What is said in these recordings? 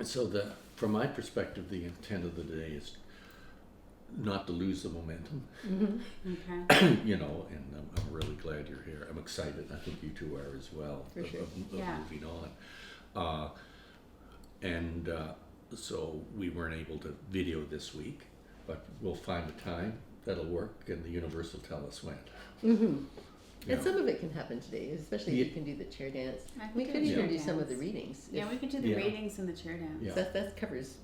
So from my perspective, the intent of the day is not to lose the momentum. Okay. You know, and I'm really glad you're here. I'm excited. I think you two are as well. For sure. Of Yeah. moving on. And so we weren't able to video this week, but we'll find a time that'll work, and the universe will tell us when. Mm-hmm. You And know. some of it can happen today, especially if you can do the chair dance. I We could could do even chair do some of the dance. readings. Yeah, if- we could do the Yeah. readings and the chair dance. Yeah. That covers,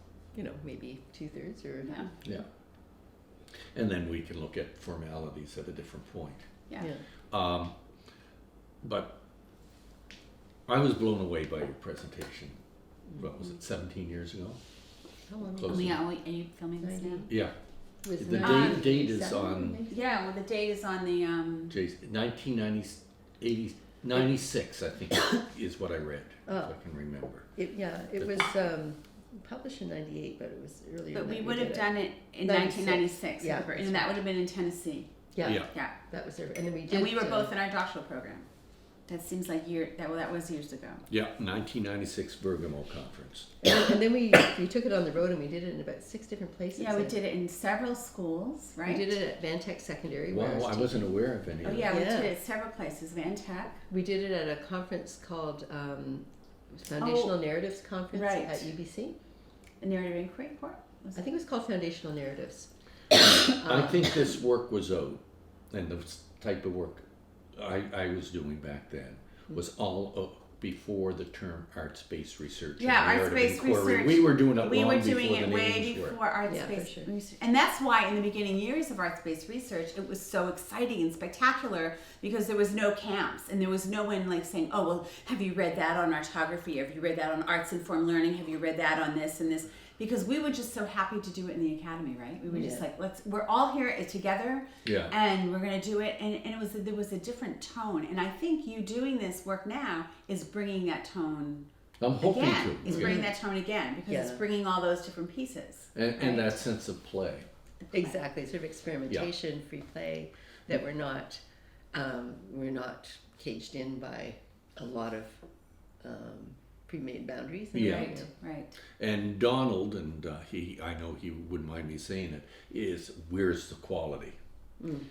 maybe 2/3 or. Yeah. Yeah. And then we can look at formalities at a different point. Yeah. Yeah. But I was blown away by your presentation. What was it, 17 years ago? How long Close. Oh, yeah. Are you filming this now? Yeah. was The it? date is 97 on maybe? Yeah. Well, the date is on the 96, I think, is what I read, Oh. if I can remember. It was published in 98, but it was earlier. But than we that would have did it. done it in 96. 1996. Yeah, And that would have been in Tennessee. Yeah, Yeah. Yeah. that was there. And then we did. And we were both in our doctoral program. That seems like that was years ago. Yeah, 1996 Bergamo Conference. And then we took it on the road and we did it in about 6 different places. Yeah, we did it in several schools, right? We did it at Van Tech Secondary. where Wow, I was wasn't teaching. aware of any Oh of yeah, that. we Yeah. did it at several places. Van Tech. We did it at a conference called Foundational Narratives Conference right. at UBC. The Narrative Inquiry Court. I think it was called Foundational Narratives. I think this work was out, and the type of work I was doing back then was all before the term arts-based research. and Yeah, narrative arts-based inquiry. research. We were doing it We long were doing before it the way names were. before arts-based Yeah, for sure. research. And that's why in the beginning years of arts-based research, it was so exciting and spectacular because there was no camps and there was no one like saying, oh, well, have you read that on artography? Have you read that on arts-informed learning? Have you read that on this and this? Because we were just so happy to do it in the academy, right? We were just Yeah. like, we're all here together Yeah. and we're going to do it. And there was a different tone. And I think you doing this work now is bringing that tone I'm hoping again. to. It's yeah. bringing that tone again because it's Yeah. bringing all those different pieces. And right? that sense of play. Exactly, sort of experimentation, free play, that we're not caged in by a lot of pre-made boundaries. Yeah. Right, right. And Donald, and I know he wouldn't mind me saying it, is where's the quality?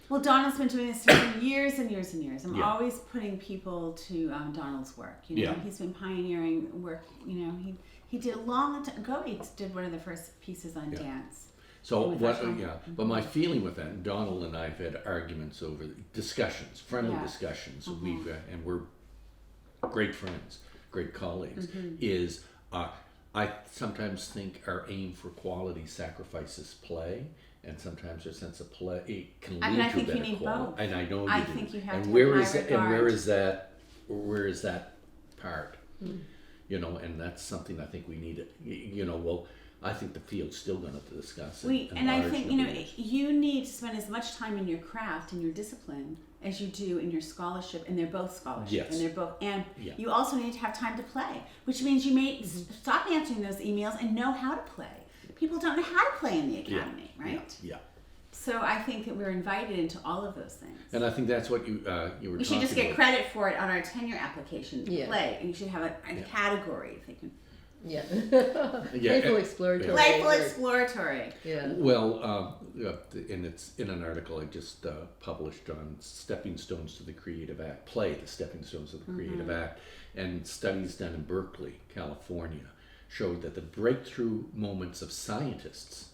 Well, Donald's been doing this for years and years and years. I'm Yeah. always putting people to Donald's work. You know, Yeah. he's been pioneering work. You know, he did a long time ago. He did one of the first pieces on Yeah. dance. So With what? that one. Yeah, but my feeling with that, and Donald and I've had arguments over discussions, friendly Yeah. discussions. Mhm. We've and we're great friends, great colleagues. Mhm. Is I sometimes think our aim for quality sacrifices play, and sometimes our sense of play it can lead I mean, I to think you better need quality. both. And I know I you do. think you have and to where have is high and where regard. is that? Where is that part? You know, and that's something I think we need. You know, well, I think the field's still going to discuss. And I large think, you know, numbers. you need to spend as much time in your craft and your discipline as you do in your scholarship, and they're both scholarship. Yes. And they're both, and Yeah. you also need to have time to play, which means you may stop answering those emails and know how to play. People don't know how to play in the academy, right? Yeah. So I think that we're invited into all of those things. And I think that's what you were We talking should just get about. credit for it on our tenure application to Yeah. play, and you should have a Yeah. category if they can. Yeah. Yeah, Playful exploratory. Playful word. exploratory. Yeah. Well, and it's in an article I just published on Stepping Stones to the Creative Act, play, The Stepping Stones of the Creative Act, and studies done in Berkeley, California, showed that the breakthrough moments of scientists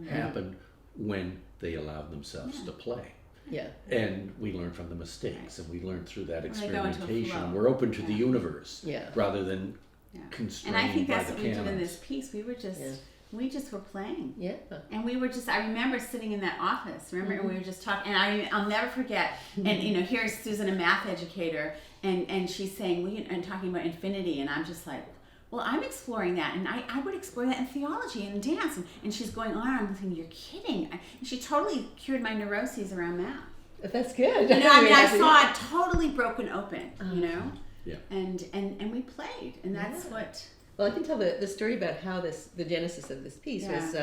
happen when they allowed themselves to play. Yeah. And we learn from the mistakes, and we learn through that When they go into a experimentation. flow. We're open to the Yeah. universe Yeah. rather than Yeah. constrained And I think by that's the what we did in canons. this piece. We were just, Yeah. we just were playing. Yeah. And we were just, I remember sitting in that office, remember, and we were just talking, and I'll never forget, and you know, here's Susan, a math educator, and she's saying, well, and talking about infinity, and I'm just like, well, I'm exploring that, and I would explore that in theology and dance, and she's going on, I'm thinking, you're kidding. And she totally cured my neuroses around math. That's good. You know, I mean, I saw it totally broken open, you know? Yeah. And we played, and that's Yeah. what... Well, I can tell the story about how the genesis of this piece was.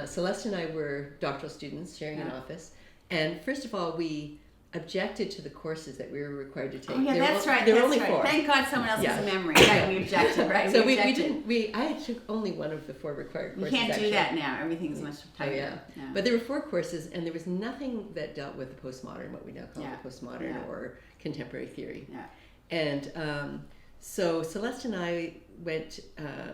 Celeste and I were doctoral students sharing an Yeah. office, and first of all, we objected to the courses that we were required to take. Oh yeah, that's right. There were That's only right. 4. Thank God someone else Yeah. has a memory. Right, we objected. Right. So we objected. didn't. I took only one of the 4 required You courses. can't actually. do that now. Everything's much Oh tighter. yeah. But there were 4 courses, and there was nothing that dealt with the postmodern, what we now call Yeah. the postmodern Yeah. or contemporary theory. Yeah. And so Celeste and I went.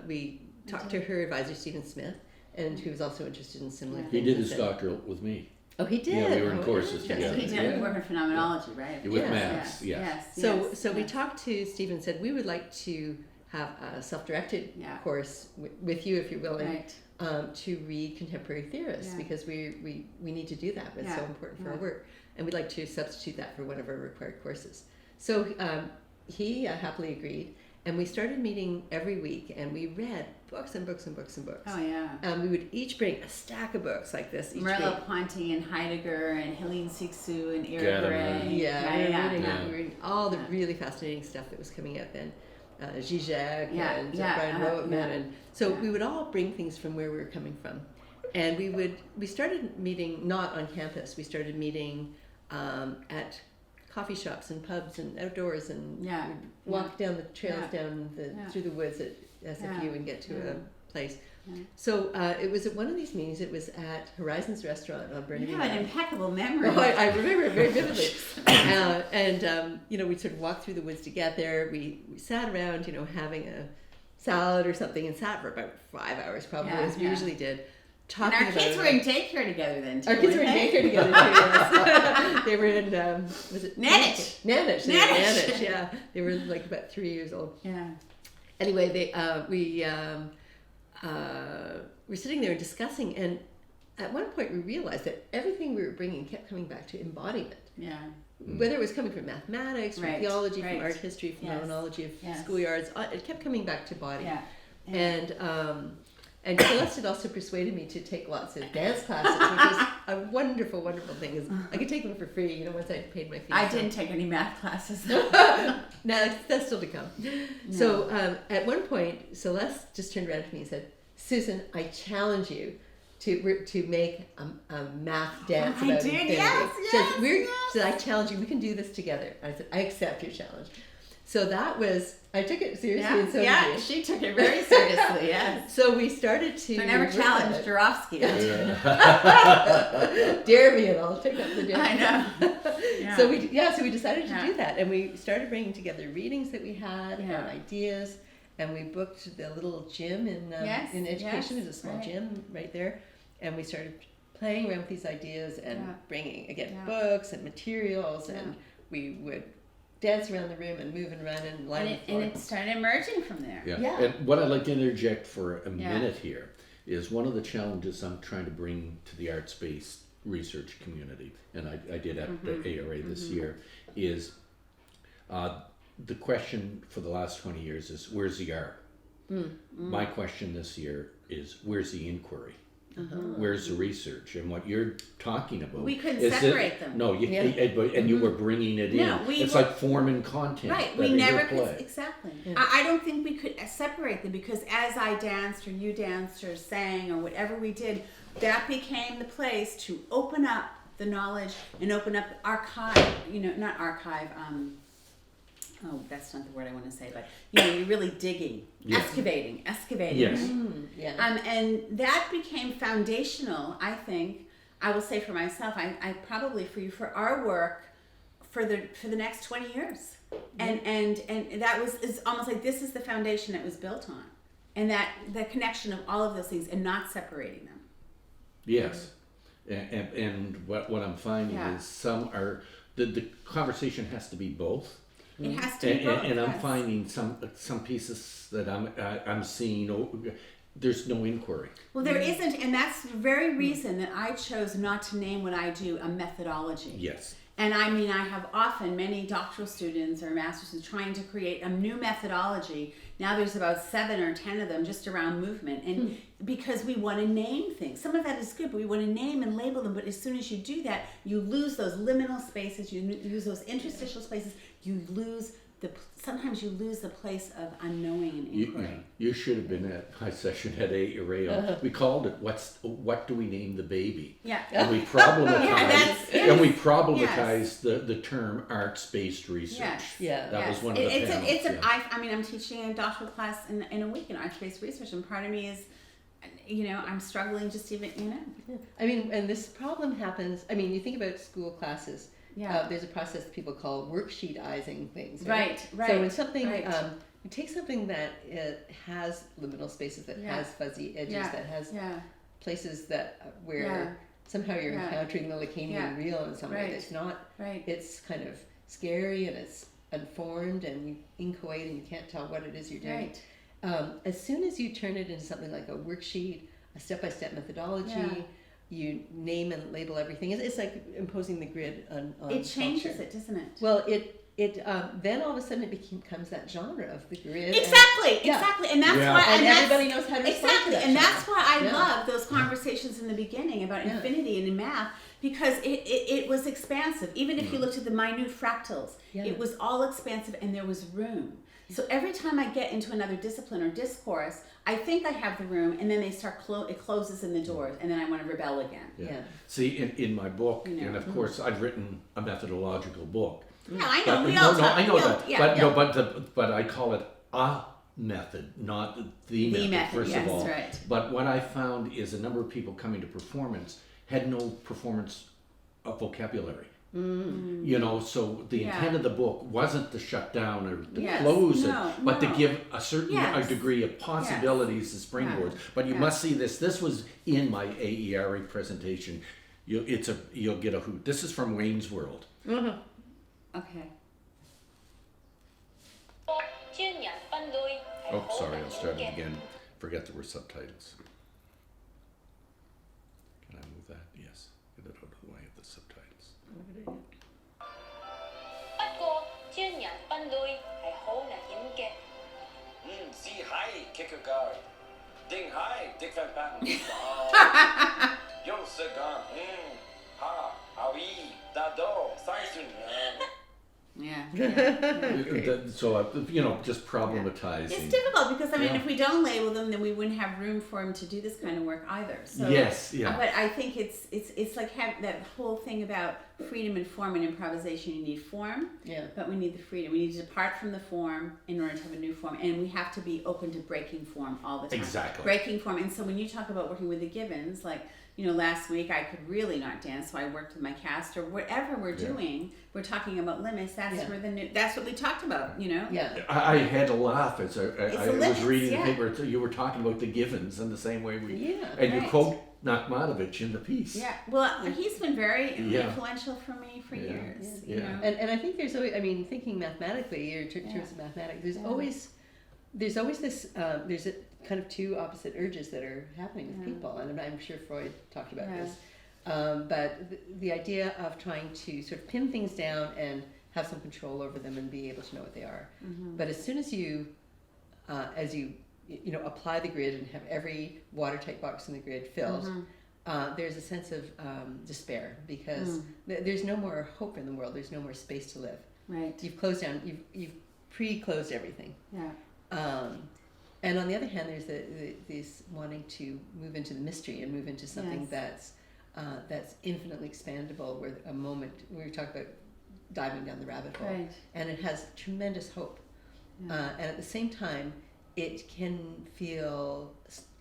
We talked to her advisor Stephen Smith, and who was also interested in similar Yeah. things. He did and his said- doctorate with me. Oh, he did. Yeah, we were in Oh, courses interesting. together. He did work in phenomenology, right? With Yes. Max, yes. So we talked to Stephen and said we would like to have a self-directed Yeah. course with you if you're willing Right. to read contemporary theorists Yeah. because we need to do that. It's so important for our work, and we'd like to substitute that for one of our required courses. So he happily agreed, and we started meeting every week, and we read books and books and books and books. Oh yeah. We would each bring a stack of books like this each week. Merleau-Ponty and Heidegger and Helene Cixous and Yeah, Irigaray. Yeah, we were reading, Yeah. we were reading all the really fascinating stuff that was coming out then. Zizek Yeah, and yeah, Brian Roitman, yeah. and so Yeah. we would all bring things from where we were coming from, and we started meeting not on campus. We started meeting at coffee shops and pubs and outdoors, and Yeah, we'd walk down the trails Yeah. down Yeah. through the woods at SFU Yeah. and get to Yeah. a place. Yeah. So it was at one of these meetings. It was at Horizons Restaurant on You Burnaby. have an Road. impeccable memory. Oh, I remember it very vividly. We sort of walked through the woods together. We sat around, having a salad or something, and sat for about 5 hours, probably, Yeah, as we yeah. usually did. And Talking our kids about were in daycare together then too. our kids were in weren't they? daycare together too. Yes. They were in was it Nanish. Nanish. They were in Nanish. Nanish. Yeah, they were like about 3 years old. Yeah. Anyway, we were sitting there discussing, and at one point we realized that everything we were bringing kept coming back to embodiment. Yeah. Whether it was coming from mathematics, from Right, theology, right. from art history, from Yes, phenomenology of yes. schoolyards, it kept coming back to body. Yeah. And Celeste had also persuaded me to take lots of dance classes, which was a wonderful, wonderful thing. Is I could take them for free, once I paid my fees. I didn't take any math classes. Now that's still to come. So at one point, Celeste just turned around to me and said, "Susan, I challenge you to make a math dance I about did, infinity." yes, She said, yes. She said, "I challenge you. We can do this together." I said, "I accept your challenge." So that was, I took it seriously, and so yeah, did you. she took it very seriously. Yes. So we started to. I never work on challenged it. Jarofsky. Dare me, and I'll take up the dare. I know. Yeah. So we decided to Yeah. do that, and we started bringing together readings that we had Yeah. and ideas, and we booked the little gym in Yes, education. yes, There's a small right. gym right there, and we started playing around with these ideas and Yeah. bringing again Yeah. books and materials, Yeah. and we would dance around the room and move and run and lie on the floor. And it started emerging from there. Yeah. Yeah. And what I'd like to interject for a Yeah. minute here is one of the challenges I'm trying to bring to the arts-based research community, and I did at the ARA this year, is the question for the last 20 years is, where's the art? My question this year is, where's the inquiry? Where's the research? And what you're talking about, We couldn't is separate them. No, and you were bringing it No, in. we It's were- like form and content. Right, that we is your never play. could, exactly. I don't think we could separate them because as I danced or you danced or sang or whatever we did, that became the place to open up the knowledge and open up the archive, not archive, oh, that's not the word I want to say, but you're really digging, Yes. excavating. Yes. Yeah. And that became foundational, I think. I will say for myself, I probably for you, for our work for the next 20 years. And that was, it's almost like this is the foundation that was built on. And that the connection of all of those things and not separating them. Yes, and what I'm finding Yeah. is some are the conversation has to be both, It has to be both. and I'm yes. finding some pieces that I'm seeing. There's no inquiry. Well, there isn't, and that's the very reason that I chose not to name what I do a methodology. Yes. And I mean, I have often many doctoral students or master's students trying to create a new methodology. Now there's about 7 or 10 of them just around movement. And because we want to name things. Some of that is good, but we want to name and label them. But as soon as you do that, you lose those liminal spaces, you lose those interstitial spaces, you lose sometimes you lose the place of unknowing and You, inquiry. you should have been at my session at ARAO. We called it what do we name the baby? Yeah. And we problematized Yes. the term arts-based research. Yes. Yeah. That was Yes. one of the panels. I mean, I'm teaching a doctoral class in a week in arts-based research, and part of me is, I'm struggling just even, I mean, and this problem happens. I mean, you think about school classes. Yeah. There's a process that people call worksheetizing things. Right. So when something, right. you take something that has liminal spaces, that has fuzzy edges, that has places that where somehow you're encountering the Lacanian real in some way that's not. Right. It's kind of scary and it's unformed and inchoate and you can't tell what it is you're doing. Right. As soon as you turn it into something like a worksheet, a step-by-step methodology, you name and label everything. It's like imposing the grid on It changes culture. it, doesn't it? Well, it then all of a sudden it becomes that genre of the grid. Exactly, Yeah. exactly, and that's Yeah. why, And that's- everybody knows how to respond exactly, to that and genre. that's why I Yeah. love those conversations in the beginning about infinity and in math, because it was expansive. Even if you looked at the minute fractals, it was all expansive and there was room. So every time I get into another discipline or discourse, I think I have the room, and then they start it closes in the doors, and then I want to rebel again. Yeah. See, in my book, You know. and of course I've written a methodological book. Yeah, I know. But, We all talk. I know that. Yeah, But I call it a method, not the method, first yes, of all. right. But what I found is a number of people coming to performance had no performance vocabulary. So the intent of the book wasn't to shut down or to close it, but to give a certain a degree of possibilities as springboards. But you must see this. This was in my AERA presentation. You'll get a hoot. This is from Wayne's World. Okay. Oh, sorry, I'll start it again. Forget there were subtitles. Can I move that? Yes. Get it out of the way of the subtitles. 不過專人分類係好危險嘅。See high, kick a guard. Ding high, dick van patten. Yo, Sagan. Ha, awi, dado, saisun. Yeah. So, just problematizing. It's difficult because Yeah. if we don't label them, then we wouldn't have room for them to do this kind of work either. So, Yes, yeah. But I think it's like that whole thing about freedom and form and improvisation. You need form, but we need the freedom. We need to depart from the form in order to have a new form, and we have to be open to breaking form all the time. Exactly. Breaking form, and so when you talk about working with the Gibbons, like. Last week I could really not dance, so I worked with my cast or whatever we're doing. We're talking about limits. That's where that's what we talked about. Yeah. I had to laugh as I was limits, reading the paper. You were talking about the Givens in the same way and you quote Nachmanovich in the piece. Yeah, well, he's been very influential for me for years. Yeah. You know? And I think there's always, thinking mathematically, or in terms of mathematics, there's always this, there's a kind of two opposite urges that are happening with people, and I'm sure Freud talked about this. But the idea of trying to sort of pin things down and have some control over them and be able to know what they are. But as soon as you apply the grid and have every watertight box in the grid filled, there's a sense of despair because there's no more hope in the world. There's no more space to live. Right. You've closed down. You've pre-closed everything. Yeah. And on the other hand, there's this wanting to move into the mystery and move into something that's infinitely expandable. Where a moment we were talking about diving down the rabbit hole, and it has tremendous hope. And at the same time, it can feel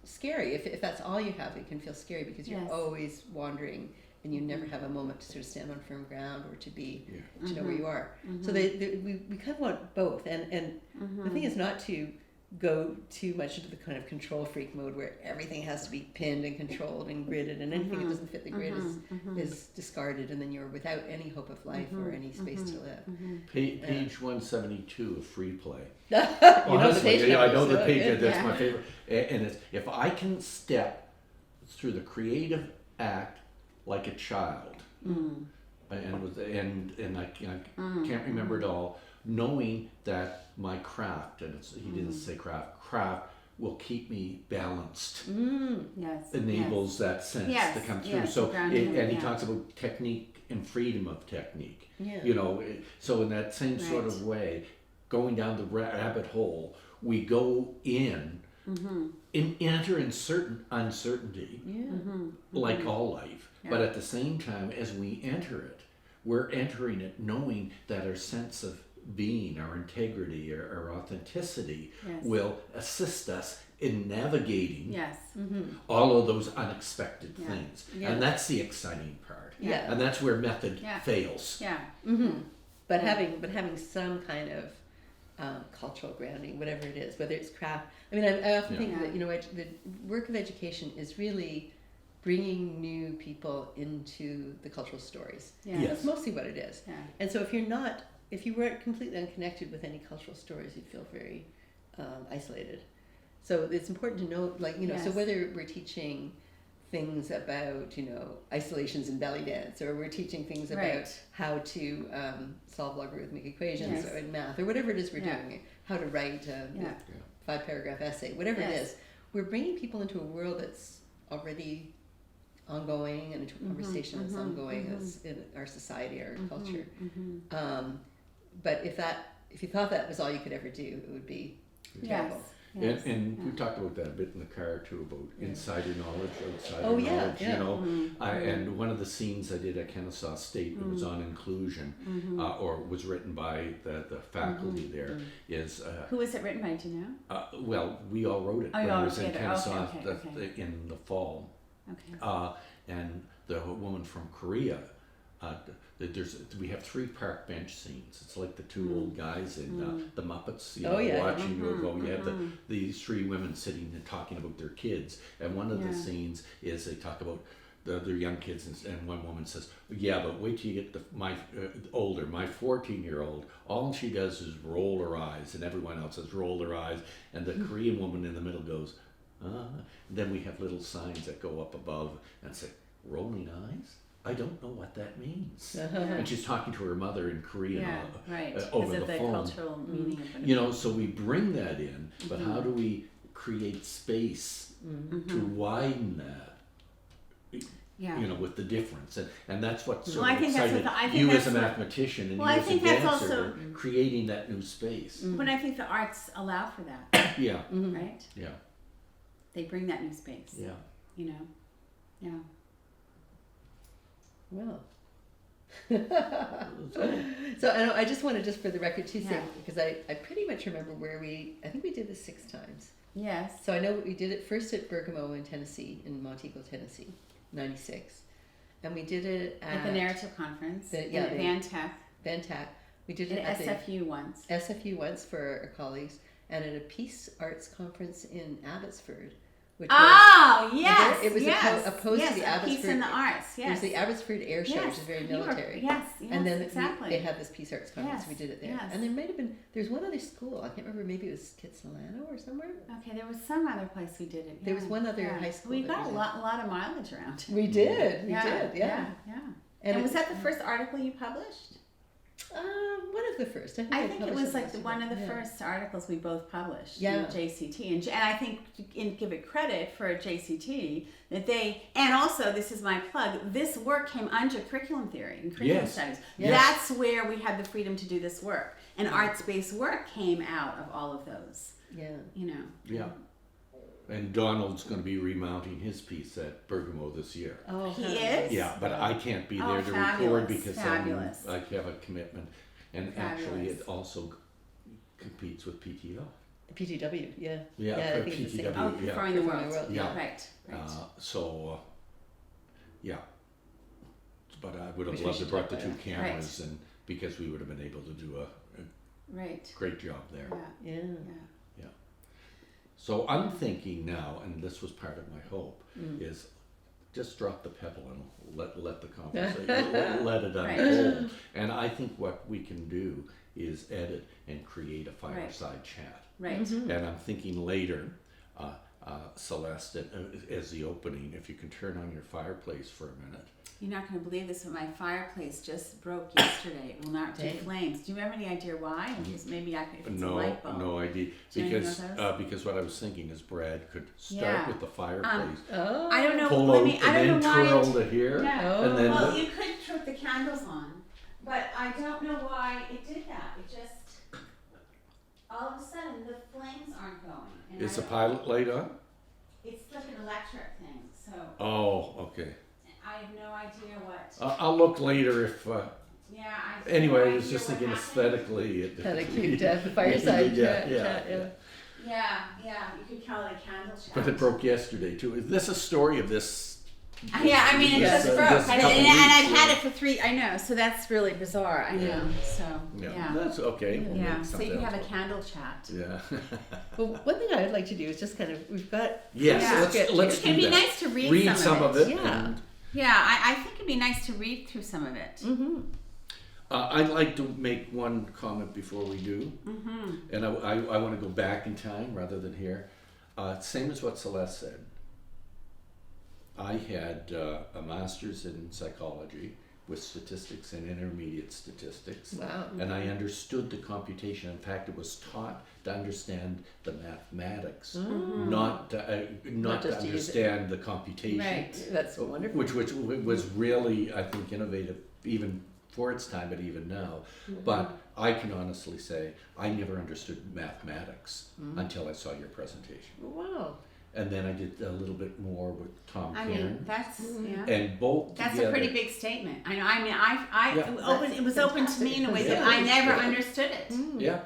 scary. If that's all you have, it can feel scary because you're always wandering and you never have a moment to sort of stand on firm ground or to know where you are. So we kind of want both. And the thing is not to go too much into the kind of control freak mode where everything has to be pinned and controlled and gridded, and anything that doesn't fit the grid is discarded, and then you're without any hope of life or any space to live. Page 172 of Free Play. Honestly, I know the page. good. That's my favorite. And it's if I can step through the creative act like a child, and I can't remember it all, knowing that my craft, and he didn't say craft will keep me balanced. Enables that sense to come through. So he talks about technique and freedom of technique. So in that same sort of way, going down the rabbit hole, we go in, enter in certain uncertainty, like all life. Yeah. But at the same time, as we enter it, we're entering it knowing that our sense of being, our integrity, our authenticity Yes. will assist us in navigating Yes. all of those unexpected Yeah. things. Yeah. And that's the exciting part. Yeah. And that's where method Yeah. fails. Yeah. But having some kind of cultural grounding, whatever it is, whether it's craft. I mean, I often Yeah. think Yeah. that, you know, the work of education is really bringing new people into the cultural stories. Yeah. Yes. That's mostly what it is. Yeah. And so if you weren't completely unconnected with any cultural stories, you'd feel very isolated. So it's important to know, like, you know, so Yes. whether we're teaching things about, you know, isolations in belly dance, or we're teaching things about Right. how to solve logarithmic equations Yes. or in math, or whatever it is we're Yeah. doing, how to write a Yeah. 5-paragraph essay, whatever it Yes. is, we're bringing people into a world that's already ongoing, and into a conversation that's ongoing as in our society, our culture. But if you thought that was all you could ever do, it would be terrible. Yes. And we talked about that a bit in the car too, about insider knowledge, outsider Oh, yeah, knowledge, yeah. you know. And one of the scenes I did at Kennesaw State that was on inclusion, or was written by the faculty there, is, Who was it written by? Do you know? well, we all wrote it Oh, you when all I was in together. Kennesaw Okay. in the fall. Okay. And the woman from Korea, we have 3 park bench scenes. It's like the 2 old guys in the Muppets, you know, Oh, yeah. watching you go. You have these 3 women sitting and talking about their kids, and one of the Yeah. scenes is they talk about their young kids, and one woman says, "Yeah, but wait till you get my 14-year-old. All she does is roll her eyes, and everyone else has rolled their eyes." And the Korean woman in the middle goes, Then we have little signs that go up above and say, "Rolling eyes? I don't know what that means." And she's talking to her mother in Korean Yeah. Right. over Because of the the phone. cultural meaning of it. You know, so we bring that in, but how do we create space to widen that? Yeah. You know, with the difference, and that's what sort Well, I of think that's excited what I think you as a that's what- mathematician and Well, you I as a think that's dancer, also- were creating that new space. But I think the arts allow for that, Yeah, right? yeah, They bring that new space. yeah. You know. Yeah. Well. So I just want to, just for the record too, say, Yeah. because I pretty much remember I think we did this 6 times. Yes. So I know we did it first at Bergamo in Tennessee, in Montego, Tennessee, 96. And we did it At the Narrative Conference. the- and yeah, at the- Van Tech. Van Tack. We did At it at SFU once. the SFU once for our colleagues, and at a Peace Arts Conference in Abbotsford, which Oh, yes. it was yes. opposed to yes, the a Peace Abbotsford- in the arts. was, Yes. the Abbotsford Air Show, yes. which is very You were- military. yes. And then exactly. they had this Peace Arts Conference. Yes, We did it there, yes. and there might have been. There's one other school. I can't remember. Maybe it was Kitsilano or somewhere. Okay, there was some other place we did it. There was yeah, one other yeah. high school We that got we a did. lot of mileage around. We did. We yeah, did. Yeah. Yeah. And And was it- that the first article you published? One of the first. I think it published was like most of one of the yeah. first articles we both published Yeah. in JCT, and I think and give it credit for JCT that they, and also this is my plug. This work came under curriculum theory and curriculum Yes. studies. Yes. That's where we had the freedom to do this work, and arts-based work came out of all of those. Yeah. You know. Yeah. And Donald's going to be remounting his piece at Bergamo this year. Oh, He how is? nice. Yeah, but I can't be Oh, there to fabulous, record because fabulous. I have a commitment. And actually, Fabulous. it also competes with PTO. PTW. Yeah. Yeah, I for think it's the same. PTW. Oh, yeah. Performing the Performing World. the World, yeah. Right. Right. So, yeah. But I would have Wish we loved to should brought the talk 2 about cameras, and because we would have been able to do a right. great job there. Yeah. Yeah. Yeah. So I'm thinking now, and this was part of my hope, Mm. is just drop the pebble and let the conversation let it Right. unfold. And I think what we can do is edit and create a fireside chat. Right. Mm-hmm. And I'm thinking later, Celeste, as the opening, if you can turn on your fireplace for a minute. You're not going to believe this, but my fireplace just broke yesterday. It will not do Dang. flames. Do you have any idea why? Because maybe if it's a No, light bulb. no idea. Do you know Because what I was thinking is Brad could start Yeah. with the fireplace, Oh. I don't know. pull let out, me, I and don't then know why. twirl to here, Yeah. Oh. and then Well, you could put the candles on, but I don't know why it did that. It just. all of a sudden the flames aren't going. And Is I the don't- pilot light on? It's like an electric thing, so Oh, okay. I have no idea what. I'll look later if. Yeah, I. have Anyway, no I was idea just what thinking happened. aesthetically. Kind of cute fireside Yeah, chat. yeah. Yeah, you could call it a candle chat. But it broke yesterday too. Is this a story of this? Yeah, I mean, it Yes, just this broke, couple and weeks, I've had yeah. it for 3. I know, so that's really bizarre. I know, Yeah. so Yeah, yeah, that's okay. We'll yeah. make So something you can have else a candle chat. Yeah. Well, one thing I would like to do is just kind of, we've got Yes, Yeah. let's It'd do be that. nice to read some of it. Yeah. and, Yeah, I think it'd be nice to read through some of it. Mm-hmm. I'd like to make one comment before we do, Mm-hmm. and I want to go back in time rather than here. Same as what Celeste said. I had a master's in psychology with statistics and intermediate statistics. Wow. And I understood the computation. In fact, it was taught to understand the mathematics, not to Not just to use it. understand the computation. Right. That's wonderful. Which was really, I think, innovative even for its time, but even now. But I can honestly say I never understood mathematics until I saw your presentation. Wow. And then I did a little bit more with Tom I Cairn. mean, that's yeah. And both That's together. a pretty big statement. I know. I mean, I Yeah. it was open to me in a way that I never understood it. Yeah.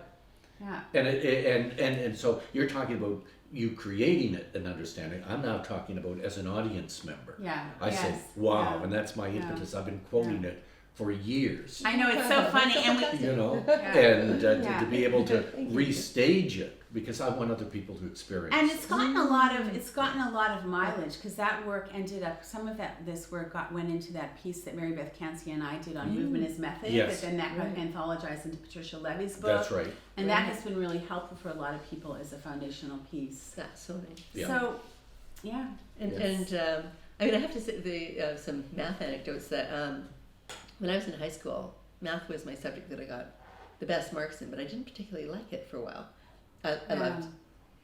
Yeah. And so you're talking about you creating it and understanding. I'm now talking about as an audience member. Yeah. I yes. said, wow, Yeah. and that's my Yeah. impetus. I've been quoting it for years. I know it's so funny, and we. You know, Yeah. and Yeah. to be able to Thank you. restage it because I want other people to experience. And it's gotten a lot of mileage because that work ended up some of this work went into that piece that Mary Beth Cansey and I did on movement as method, Yes. but then that got Right. anthologized into Patricia Levy's book. That's right. And that has been really helpful for a lot of people as a foundational piece. That's so nice. Yeah. So, yeah. And, Yes. and I mean, I have to say some math anecdotes that when I was in high school, math was my subject that I got the best marks in, but I didn't particularly like it for a while. I Yeah. loved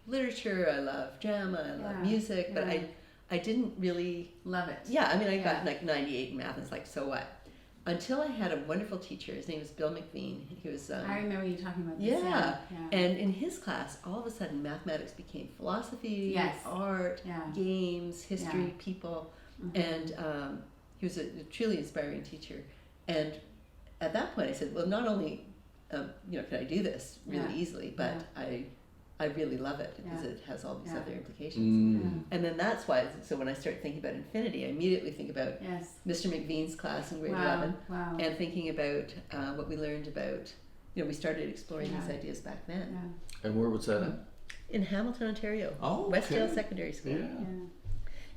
literature, I loved drama, I loved Yeah, music, but yeah. I didn't really, Love it. yeah, I mean, I Yeah. got like 98 in math, and it's like, so what? Until I had a wonderful teacher, his name was Bill McVean. He was, I remember you talking about this. yeah, Yeah. and in his class, all of a sudden, mathematics became philosophy, Yes. art, Yeah. games, history, Yeah. people, Mhm. and he was a truly inspiring teacher. And at that point, I said, well, not only can I do this really Yeah. easily, but I really love it because Yeah. it has all these Yeah. other implications. Mm. And then that's why, so when I start thinking about infinity, I immediately think about Yes. Mr. McVean's class in grade Wow. 11 Wow. and thinking about what we learned about, we started exploring these Yeah. ideas back then. Yeah. And where was that at? In Hamilton, Ontario, Oh, okay. Westdale Secondary School. Yeah. Yeah.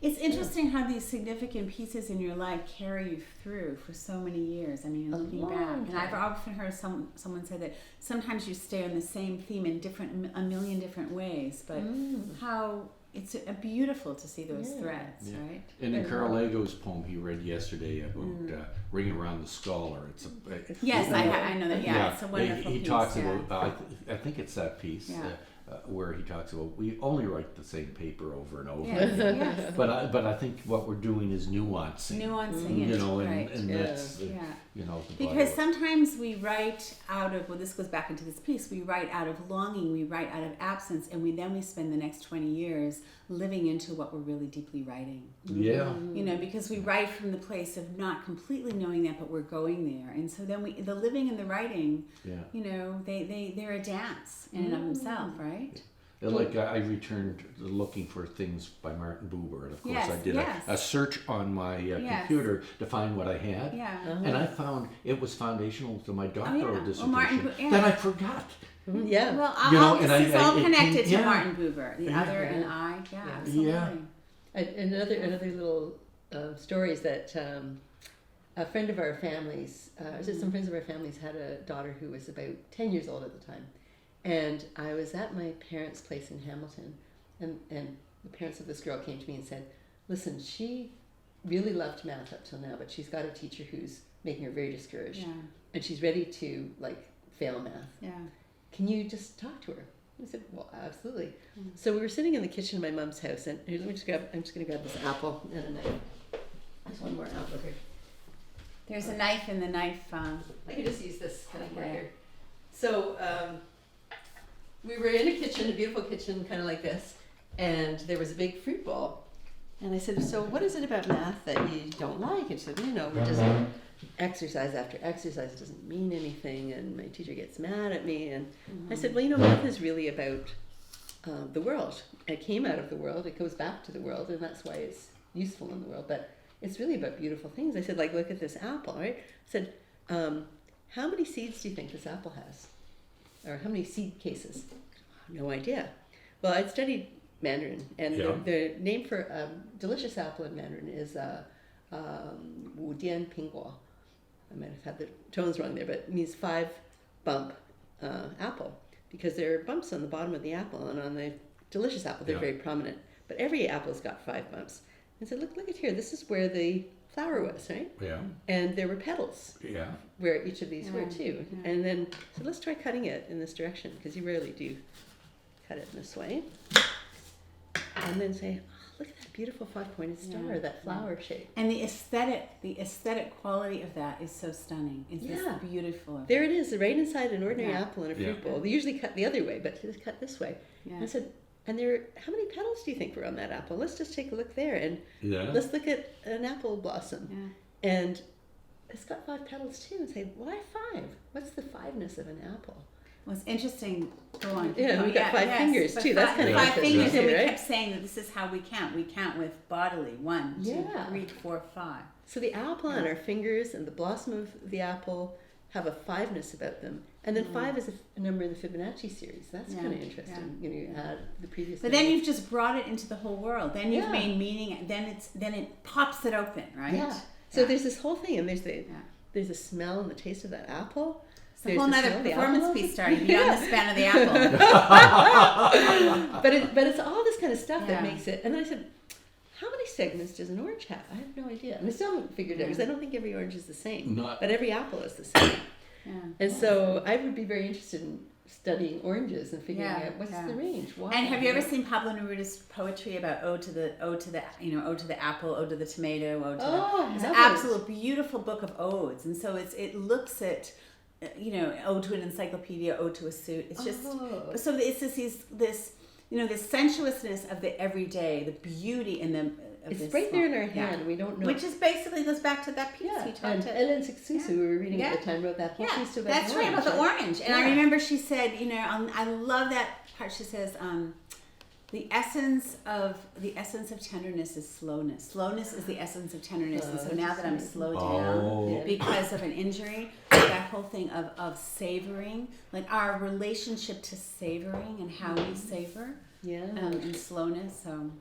It's interesting how these significant pieces in your life carry you through for so many years. I mean, A looking long back, and I've time. often heard someone say that sometimes you stay on the same theme in a million different ways, but how it's beautiful to see those Yeah. threads, Yeah. right? And in Carl Lago's poem he read yesterday about Ring Around the Skull, or it's a Yes, you I know that. Yeah, it's a wonderful he piece. talks yeah. about I think it's that piece Yeah. where he talks about we only write the same paper over and over Yes, again. yes. But I think what we're doing is nuancing, Nuancing it, you know, and, right? and Yeah. that's the, Yeah. you know the Because bottom sometimes we write out of, well, this goes back into this piece, we write out of longing, we write out of absence, and then we spend the next 20 years living into what we're really deeply writing. yeah. You know, because we write from the place of not completely knowing that, but we're going there. And so then the living and the writing, Yeah. you know, they're a dance in and of themselves, right? Like I returned looking for things by Martin Buber, and of course Yes, I did yes. a search on my Yes. computer to find what I had. Yeah. And I found it was foundational to my doctoral Well, dissertation Martin yeah. that I forgot. Yeah. Well, You know, this and I- is all it connected came- to yeah. Martin Buber, the Yeah. other and I. Yeah, absolutely. Another little story is that a friend of our families, some friends of our families had a daughter who was about 10 years old at the time. And I was at my parents' place in Hamilton, and the parents of this girl came to me and said, listen, she really loved math up till now, but she's got a teacher who's making her very discouraged. Yeah, And she's ready to, fail math. yeah. Can you just talk to her? I said, well, absolutely. So we were sitting in the kitchen of my mom's house, and here, I'm just going to grab this apple and a knife. There's one more apple here. There's a knife in the knife. I could just use this kind of Yeah. here. So we were in a kitchen, a beautiful kitchen, kind of like this, and there was a big fruit bowl. And I said, so what is it about math that you don't like? And she said, we're just exercise after exercise doesn't mean anything, and my teacher gets mad at me. And I said, well, math is really about the world. It came out of the world, it goes back to the world, and that's why it's useful in the world. But it's really about beautiful things. I said, like, look at this apple, right? I said, how many seeds do you think this apple has? Or how many seed cases? No idea. Well, I'd studied Mandarin, and the name for delicious apple in Mandarin is Wu Dian Pingguo. I might have had the tones wrong there, but it means 5 bump apple, because there are bumps on the bottom of the apple, and on the delicious apple they're very prominent. But every apple's got 5 bumps. And so look at here. This is where the flower was, right? Yeah. And there were petals. Yeah. Where each of these were too. Yeah. And then, so let's try cutting it in this direction, because you rarely do cut it in this way. And then say, look at that beautiful 5-pointed star, that flower shape. And the aesthetic quality of that is so stunning. It's just beautiful. There it is, right inside an ordinary apple in a fruit bowl. They usually cut the other way, but it's cut this way. Yeah. And I said, and how many petals do you think were on that apple? Let's just take a look there, and let's look at an apple blossom. Yeah. And it's got 5 petals too, and say, why 5? What's the 5-ness of an apple? Well, it's interesting. Go on. Yeah, we got 5 fingers too. That's kind of 5 fingers, and we right? kept saying that this is how we count. We count with bodily 1, 2, 3, 4, 5. So the apple and our fingers and the blossom of the apple have a 5-ness about them, and then 5 is a number in the Fibonacci series. That's kind of interesting. You add the previous. But then you've just brought it into the whole world. Then you've made meaning. Then it pops it open, right? Yeah. So there's this whole thing, and there's the smell and the taste of that apple. It's a whole other performance piece starting beyond the span of the apple. but it's all this kind of stuff that makes it. And then I said, how many segments does an orange have? I have no idea. And I still haven't figured it out, because I don't think every orange is the same. But every apple is the same. And so I would be very interested in studying oranges and figuring out what's the range. Why? And have you ever seen Pablo Neruda's poetry about ode to the apple, ode to the tomato, ode to it's an absolute beautiful book of odes. And so it looks at ode to an encyclopedia, ode to a suit. It's just so it's just this sensuousness of the everyday, the beauty in them. It's right there in our hand. We don't know. Which is basically goes back to that piece we talked about. And Ellen Susu, who we were reading at the time, wrote that whole piece about that's orange. Right, about the orange. And I remember she said, I love that part. She says, the essence of tenderness is slowness. Slowness is the essence of tenderness. And so now that I'm slowed down because of an injury, that whole thing of savoring, like our relationship to savoring and how we savor, and slowness. So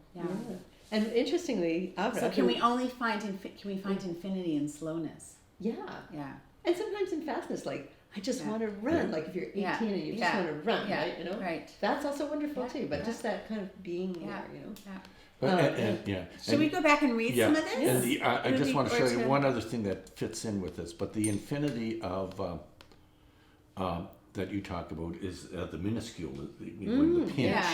And interestingly, so can we find infinity in slowness? Yeah. And sometimes in fastness, like I just want to run. Like if you're 18 and you just want to run, right? Right. That's also wonderful too. But just that kind of being there, Should we go back and read some of this? And I just want to show you one other thing that fits in with this. But the infinity of that you talk about is the minuscule, when the pinch,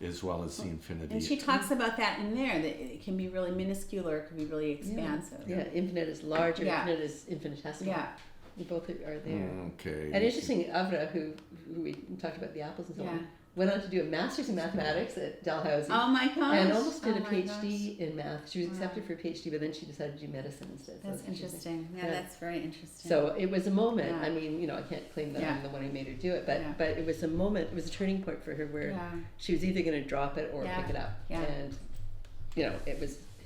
as well as the infinity. And she talks about that in there, that it can be really minuscule or it can be really expansive. Yeah, infinite is large or infinite is infinitesimal. Yeah. Both are there. Okay. And interesting, Avra, who we talked about the apples and so on, went on to do a master's in mathematics at Dalhousie. Oh my gosh. And almost did a PhD in math. She was accepted for a PhD, but then she decided to do medicine instead. That's interesting. Yeah, that's very interesting. So it was a moment. I mean, I can't claim that I'm the one who made her do it, but it was a moment, it was a turning point for her where she was either going to drop it or pick it up. Yeah. And, it helped.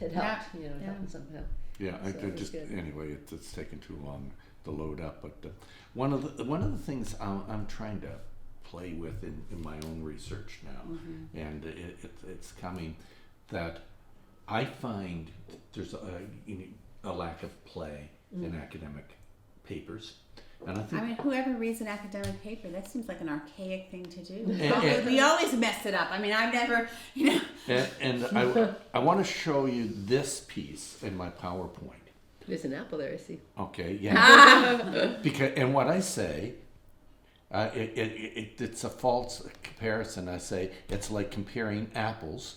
It happened somehow. Yeah, so anyway, it's taken too long to load up. But one of the things I'm trying to play with in my own research now, and it's coming, that I find there's a lack of play in academic papers. And I think whoever reads an academic paper, that seems like an archaic thing to do. We always mess it up. I mean, I've never, And I want to show you this piece in my PowerPoint. There's an apple there, I see. Okay, yeah. And what I say, it's a false comparison. I say it's like comparing apples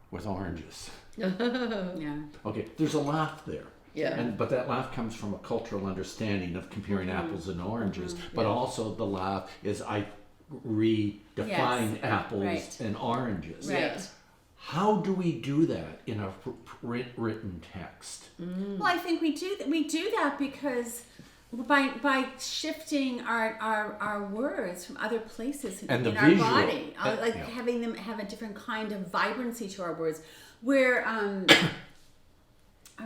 with oranges. Okay, there's a laugh there. Yeah. But that laugh comes from a cultural understanding of comparing apples and oranges. But also the laugh is I redefine Yes. apples Right. and oranges. Right. How do we do that in a written text? Well, I think we do that because by shifting our words from other places And the in our visual. body, like Yeah. having them have a different kind of vibrancy to our words. Where I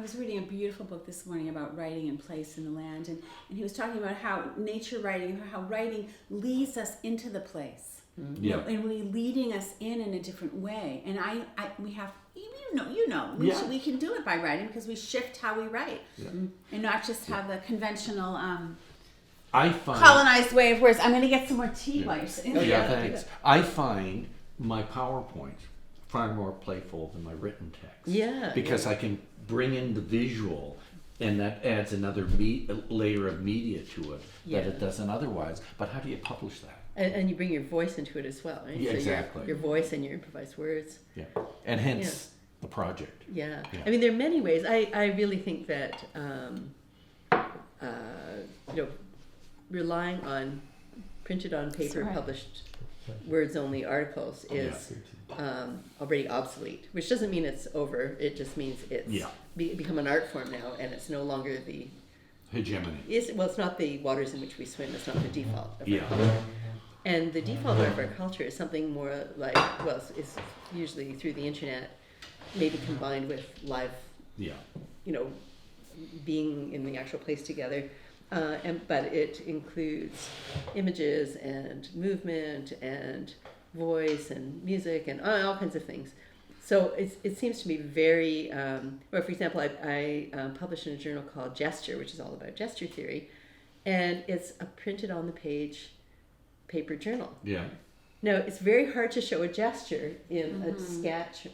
was reading a beautiful book this morning about writing and place in the land, and he was talking about how nature writing, how writing leads us into the place. Yeah. And really leading us in a different way. And we have, Yeah. we can do it by writing because we shift how we write, and not just have the conventional I find colonized way of words. I'm going to get some more tea while you're sitting there. Yeah, thanks. I find my PowerPoint far more playful than my written text. Yeah. Because I can bring in the visual, and that adds another layer of media to it that it doesn't otherwise. But how do you publish that? And you bring your voice into it as well, right? Yeah, So exactly. Your voice and your improvised words. Yeah, and hence the project. Yeah. Yeah. I mean, there are many ways. I really think that, relying on printed on paper, Sorry. published words only articles is already obsolete, which doesn't mean it's over. It just means it's become an art form now, and it's no longer the Hegemony. it's not the waters in which we swim. It's not the default of our Yeah. culture. And the default of our culture is something more like, well, it's usually through the internet, maybe combined with live, Yeah. being in the actual place together. But it includes images and movement and voice and music and all kinds of things. So it seems to me very, or for example, I published in a journal called Gesture, which is all about gesture theory, and it's a printed on the page paper journal. Yeah. Now, it's very hard to show a gesture in a sketch.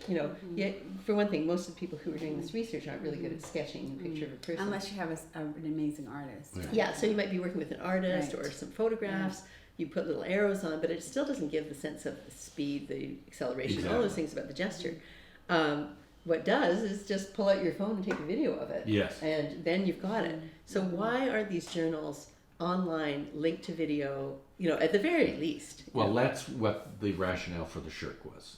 Yet, for one thing, most of the people who are doing this research aren't really good at sketching a picture of a person. Unless you have an amazing artist. Yeah, so you might be working with an artist Right. or some photographs. You put little arrows on, but it still doesn't give the sense of the speed, the acceleration, all those Exactly. things about the gesture. What does is just pull out your phone and take a video of it. Yes. And then you've got it. So why are these journals online linked to video, at the very least? Well, that's what the rationale for the shirk was.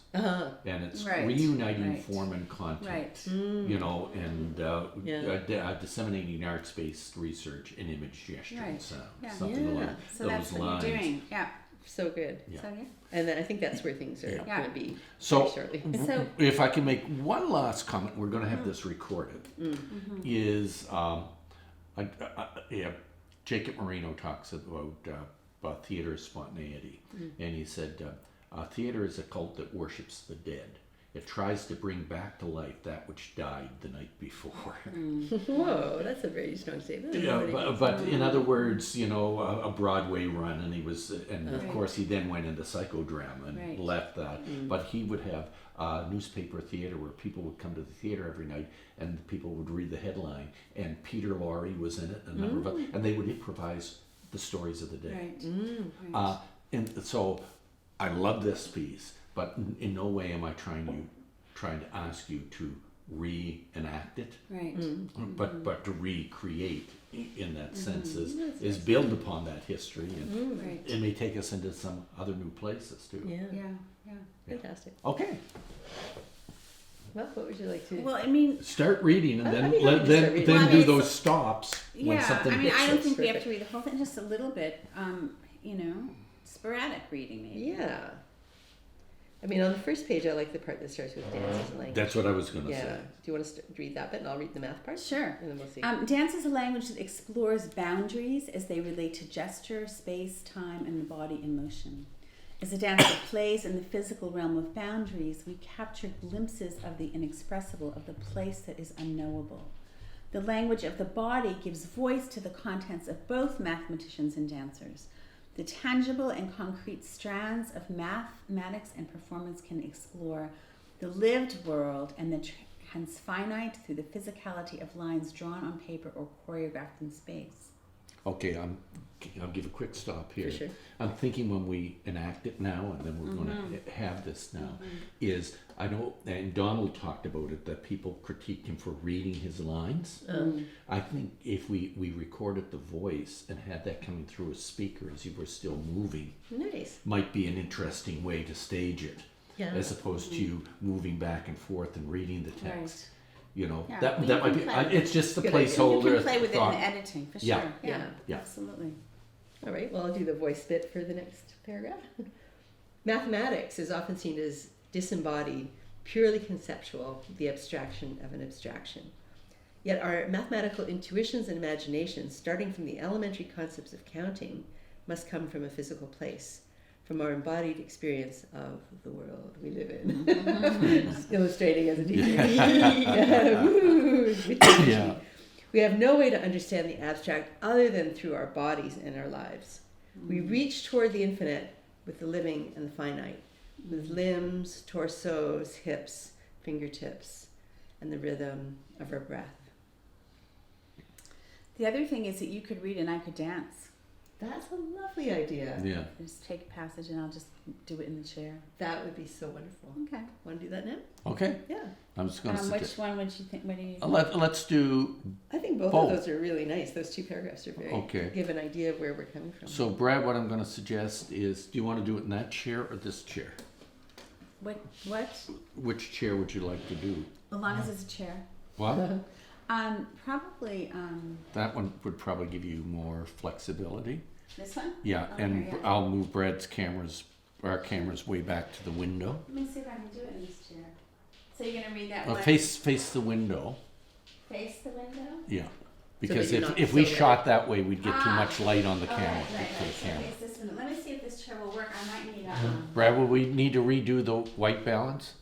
And it's Right, reuniting right. form and content. Right. And disseminating arts-based research in image, gesture, and Right. sound. Yeah. Something Yeah. along So those that's what lines. you're doing. Yeah. So good. Yeah. So yeah. And then I think that's where things are Yeah. going to be So- very shortly. So If I can make one last comment, we're going to have this recorded. Is Jacob Marino talks about theater spontaneity, and he said theater is a cult that worships the dead. It tries to bring back to life that which died the night before. Whoa, that's a very strong statement. Yeah, but in other words, a Broadway run, and of course he then went into psychodrama and Right. left that. But he would have newspaper theater where people would come to the theater every night, and people would read the headline, and Peter Lorre was in it, and a number of others, and they would improvise the stories of the day. right. And so I love this piece, but in no way am I trying to ask you to reenact it. Right. But to recreate in that sense is build upon that history, and Right. it may take us into some other new places too. Yeah, Yeah. Yeah. fantastic. Okay, Well, what would you like to? Well, I mean, start reading and I'd then be happy to start reading. then Well, I do mean, those stops when yeah. something I mean, hits I don't us. think we have to read the whole thing. Just a little bit. Sporadic reading maybe. Yeah. I mean, on the first page, I like the part that starts with dances and language. That's what I was going to Yeah. say. Do you want to read that bit, and I'll read the math part? Sure. And then we'll see. Dance is a language that explores boundaries as they relate to gesture, space, time, and the body in motion. As a dance that plays in the physical realm of boundaries, we capture glimpses of the inexpressible, of the place that is unknowable. The language of the body gives voice to the contents of both mathematicians and dancers. The tangible and concrete strands of mathematics and performance can explore the lived world and the transfinite through the physicality of lines drawn on paper or choreographed in space. Okay, I'll give a quick stop here. For sure. I'm thinking when we enact it now, and then we're going to have this now, is I know, and Donald talked about it, that people critiqued him for reading his lines. I think if we recorded the voice and had that coming through a speaker as you were still moving, Nice. might be an interesting way to stage it, Yeah. as opposed to you moving back and forth and reading the text. You know, Yeah, that you that might can be. play. It's just a Good idea. placeholder. You can play with it thought. in editing, for Yeah. sure. Yeah. Absolutely. All right, well, I'll do the voice bit for the next paragraph. Mathematics is often seen as disembodied, purely conceptual, the abstraction of an abstraction. Yet our mathematical intuitions and imaginations, starting from the elementary concepts of counting, must come from a physical place, from our embodied experience of the world we live in. Illustrating as a teacher. Woo, good teaching. Yeah. We have no way to understand the abstract other than through our bodies and our lives. We reach toward the infinite with the living and the finite, with limbs, torsos, hips, fingertips, and the rhythm of our breath. The other thing is that you could read and I could dance. That's a lovely idea. Yeah. Just take a passage and I'll just do it in the chair. That would be so wonderful. Okay. Want to do that now? Okay. Yeah. I'm just going to Which one would you think? What do you? let's do. I think both Both. of those are really nice. Those two paragraphs are very Okay. give an idea of where we're coming from. So, Brad, what I'm going to suggest is, do you want to do it in that chair or this chair? What? What? Which chair would you like to do? As long as it's a chair. What? Probably That one would probably give you more flexibility. this one. Yeah, Okay, and yeah. I'll move our cameras way back to the window. Let me see if I can do it in this chair. So you're gonna read that Uh, one? face the window. Face the window. Yeah, that because you're if not if we so shot that way, we'd get too Ah. much light on the Oh, camera. right. For the So camera. face this window. Let me see if this chair will work. I might need a. Brad, will we need to redo the white balance?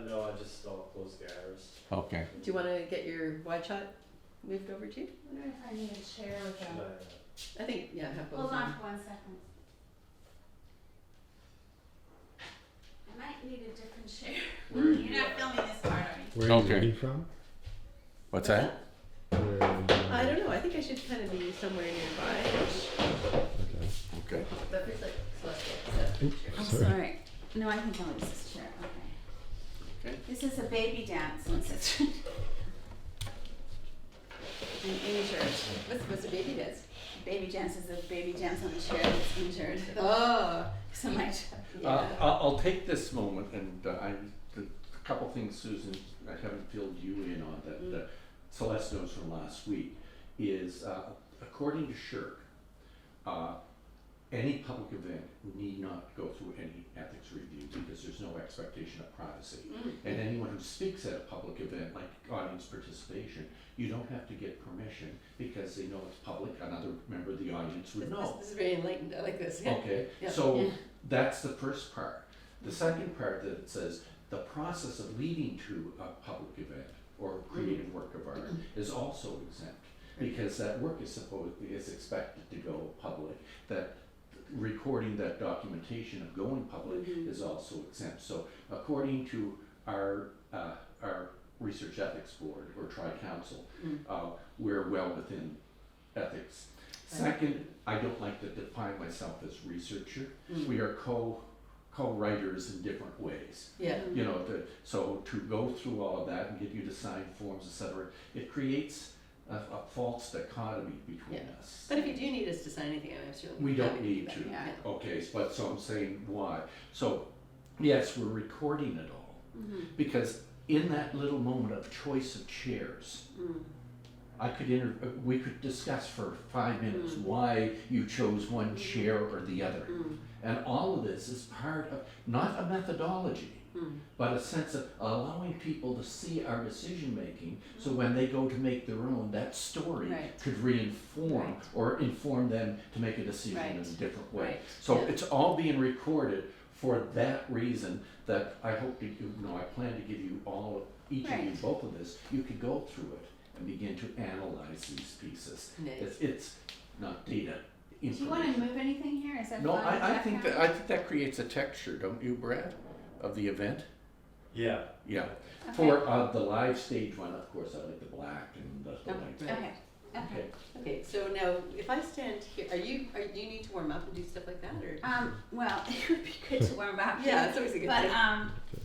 No, I just don't close the iris. Okay. Do you want to get your wide shot moved over too? I wonder if I need a chair with Should a. I think have both. Hold of on them. for 1 second. I might need a different chair. Where are you, You're not filming this part, are you? Where are you Okay. reading from? What's that? Where are you I don't know. I think I should kind of be somewhere nearby. Okay. Okay. But first, like Celeste. Oops, I'm sorry. sorry. No, I think I'll use this chair. Okay. Okay. This is a baby dance since it's an injured. What's a baby dance? Baby dance is a baby dance on a chair that's injured. Oh, So my I'll take this moment and a couple things, Susan, I haven't filled you in on that Celeste knows from last week is according to Shirk, any public event need not go through any ethics review because there's no expectation of privacy. And anyone who speaks at a public event, like audience participation, you don't have to get permission because they know it's public. Another member of the audience would know. This is very enlightened. I like this. Okay, Yeah. so Yeah. that's the first part. The second part that it says, the process of leading to a public event or creative work of art is also exempt because that work is expected to go public. That recording that documentation of going public is also exempt. So according to our research ethics board or tri-council, we're well within ethics. Second, I don't like to define myself as researcher. We are co-writers in different ways. Yeah. You know, so to go through all of that and get you to sign forms, etc., it creates a false dichotomy between us. But if you do need us to sign anything, I'm sure We don't happy need do to. that. Yeah. Okay, but so I'm saying why. So, yes, we're recording it all because in that little moment of choice of chairs, we could discuss for 5 minutes why you chose one chair or the other. And all of this is part of, not a methodology, but a sense of allowing people to see our decision making so when they go to make their own, that story Right. could reinform Right. or inform them to make a decision in a Right. different way. Right. So Yeah. it's all being recorded for that reason that I hope to, I plan to give you each of you Right. both of this. You could go through it and begin to analyze these pieces. Nice. It's not data Do you want to information. move anything here? Is that No, fine? I think that creates a texture, don't you, Brad, of the event? Yeah. Yeah. Okay. For the live stage one, of course, I like the black and the lights. Right. Okay. Okay. Okay, so now if I stand here, do you need to warm up and do stuff like that, or? Well, it would be good to warm up. Yeah, it's always a good But thing.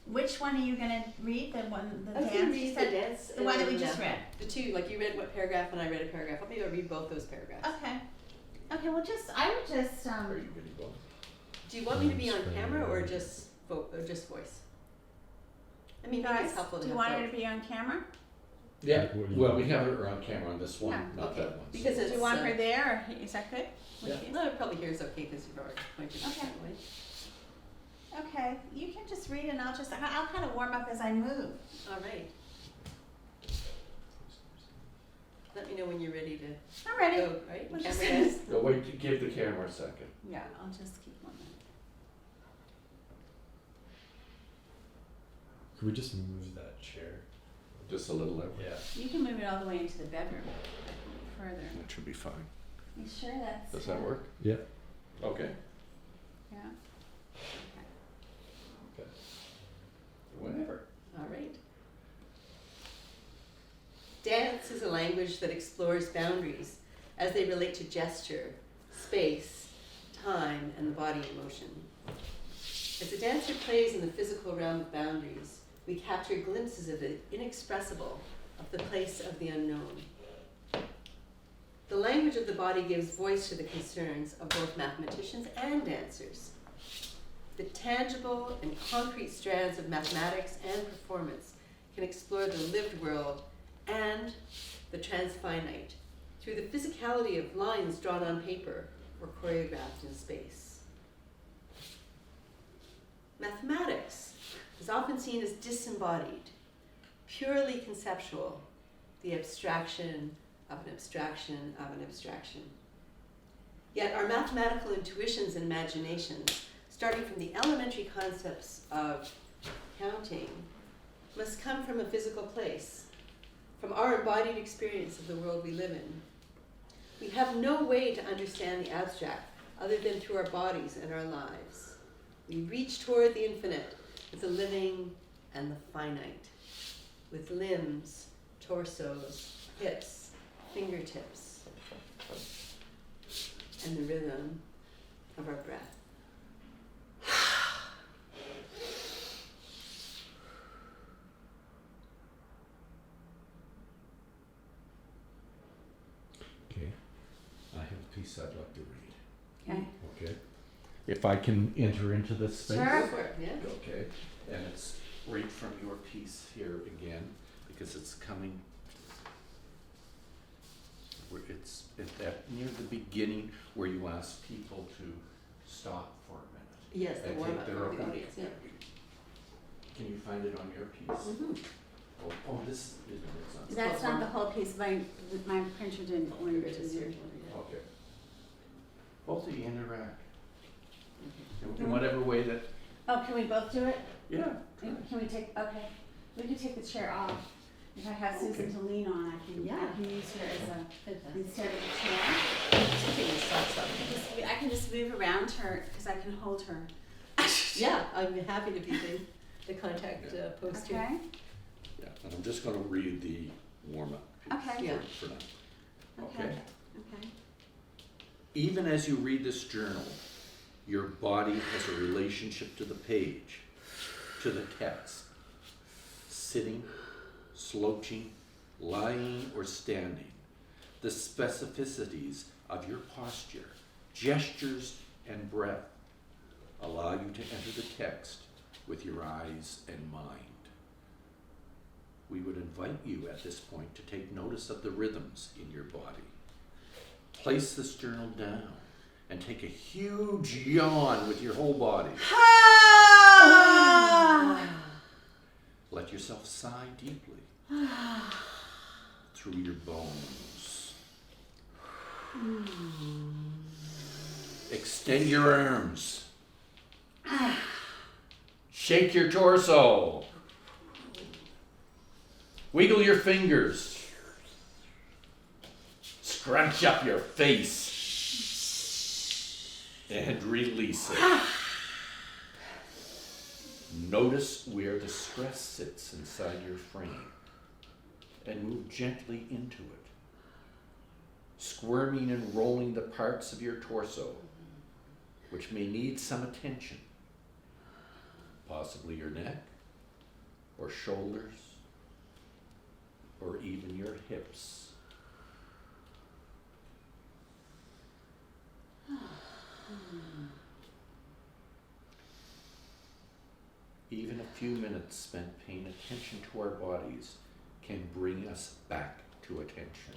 which one are you gonna read? The I was dance? gonna You read the said dance. the one that we and, just read. The two, like you read what paragraph and I read a paragraph. Maybe I'll read both those paragraphs. Okay. Okay. Well, I would just Are you ready to go? Do you want me to be on camera or just voice? I mean, maybe guys, it's helpful to do you have want her both. to be on camera? Yeah. What do you Well, want? we have her on camera on this one, Yeah, not okay. that one. so- Because Do it's, you want her there, or is that good? Yeah. No, probably here is okay because you've already pointed it Okay. that way. Okay. You can just read, and I'll kind of warm up as I move. All right. Let me know when you're ready to I'm ready. go, right? We'll Camera just- is? Go wait, give the camera a second. Yeah. I'll just keep one. Could we just move that chair? Just a little over. Yeah. You can move it all the way into the bedroom. Further. That should be fine. You sure that's? Does that work? Yeah. Okay. Yeah. Okay. Whenever. All right. Dance is a language that explores boundaries as they relate to gesture, space, time, and the body in motion. As the dancer plays in the physical realm of boundaries, we capture glimpses of the inexpressible, of the place of the unknown. The language of the body gives voice to the concerns of both mathematicians and dancers. The tangible and concrete strands of mathematics and performance can explore the lived world and the transfinite through the physicality of lines drawn on paper or choreographed in space. Mathematics is often seen as disembodied, purely conceptual, the abstraction of an abstraction of an abstraction. Yet our mathematical intuitions and imaginations, starting from the elementary concepts of counting, must come from a physical place, from our embodied experience of the world we live in. We have no way to understand the abstract other than through our bodies and our lives. We reach toward the infinite with the living and the finite, with limbs, torsos, hips, fingertips, and the rhythm of our breath. Okay. I have a piece I'd like to read. Okay. Okay. If I can enter into this space. Sure. Go for it, yeah? Okay. And it's right from your piece here again, because it's coming. It's at that near the beginning where you ask people to stop for a minute. Yes, the and warm take up their for own- the audience, yeah. Can you find it on your piece? Mhm. Oh, this is not. That's not the whole piece. My printer didn't want Here to it is, do here. it. Okay. Both of you interact Okay. in whatever way that. Oh, can we both do it? Yeah. Can we take? Okay. We can take the chair off. If I have Susan Okay. to lean on, I can use her as a instead of a chair. Taking the socks off. I can just move around her because I can hold her. Yeah, I'm happy to be the contact post here. Okay. Yeah, and I'm just going to read the warm-up piece Okay. Yeah. for now. Okay. Okay. Okay. Even as you read this journal, your body has a relationship to the page, to the text. Sitting, slouching, lying, or standing. The specificities of your posture, gestures, and breath allow you to enter the text with your eyes and mind. We would invite you at this point to take notice of the rhythms in your body. Place this journal down and take a huge yawn with your whole body. Let yourself sigh deeply through your bones. Extend your arms. Shake your torso. Wiggle your fingers. Scrunch up your face. And release it. Notice where the stress sits inside your frame and move gently into it. squirming and rolling the parts of your torso, which may need some attention. Possibly your neck, or shoulders, or even your hips. Even a few minutes spent paying attention to our bodies can bring us back to attention.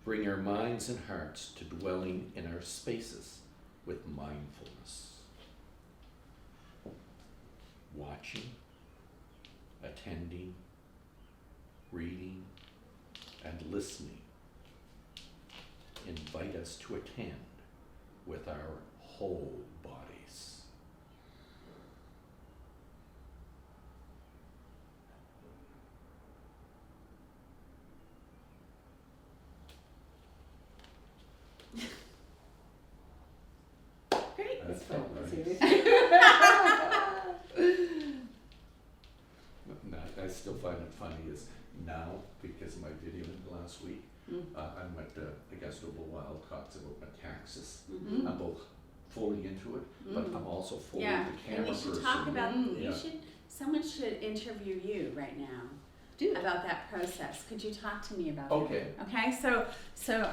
Bring our minds and hearts to dwelling in our spaces with mindfulness. Watching, attending, reading, and listening invite us to attend with our whole bodies. Great. That felt nice. I still find it funny is now, because of my video last week, I'm at the Augusta Wildcats about metaxas. I'm both fully into it, but I'm also fully Yeah, the camera and we should person. talk about. Yeah. Someone should interview you right now Do. about that process. Could you talk to me about Okay. it? Okay. So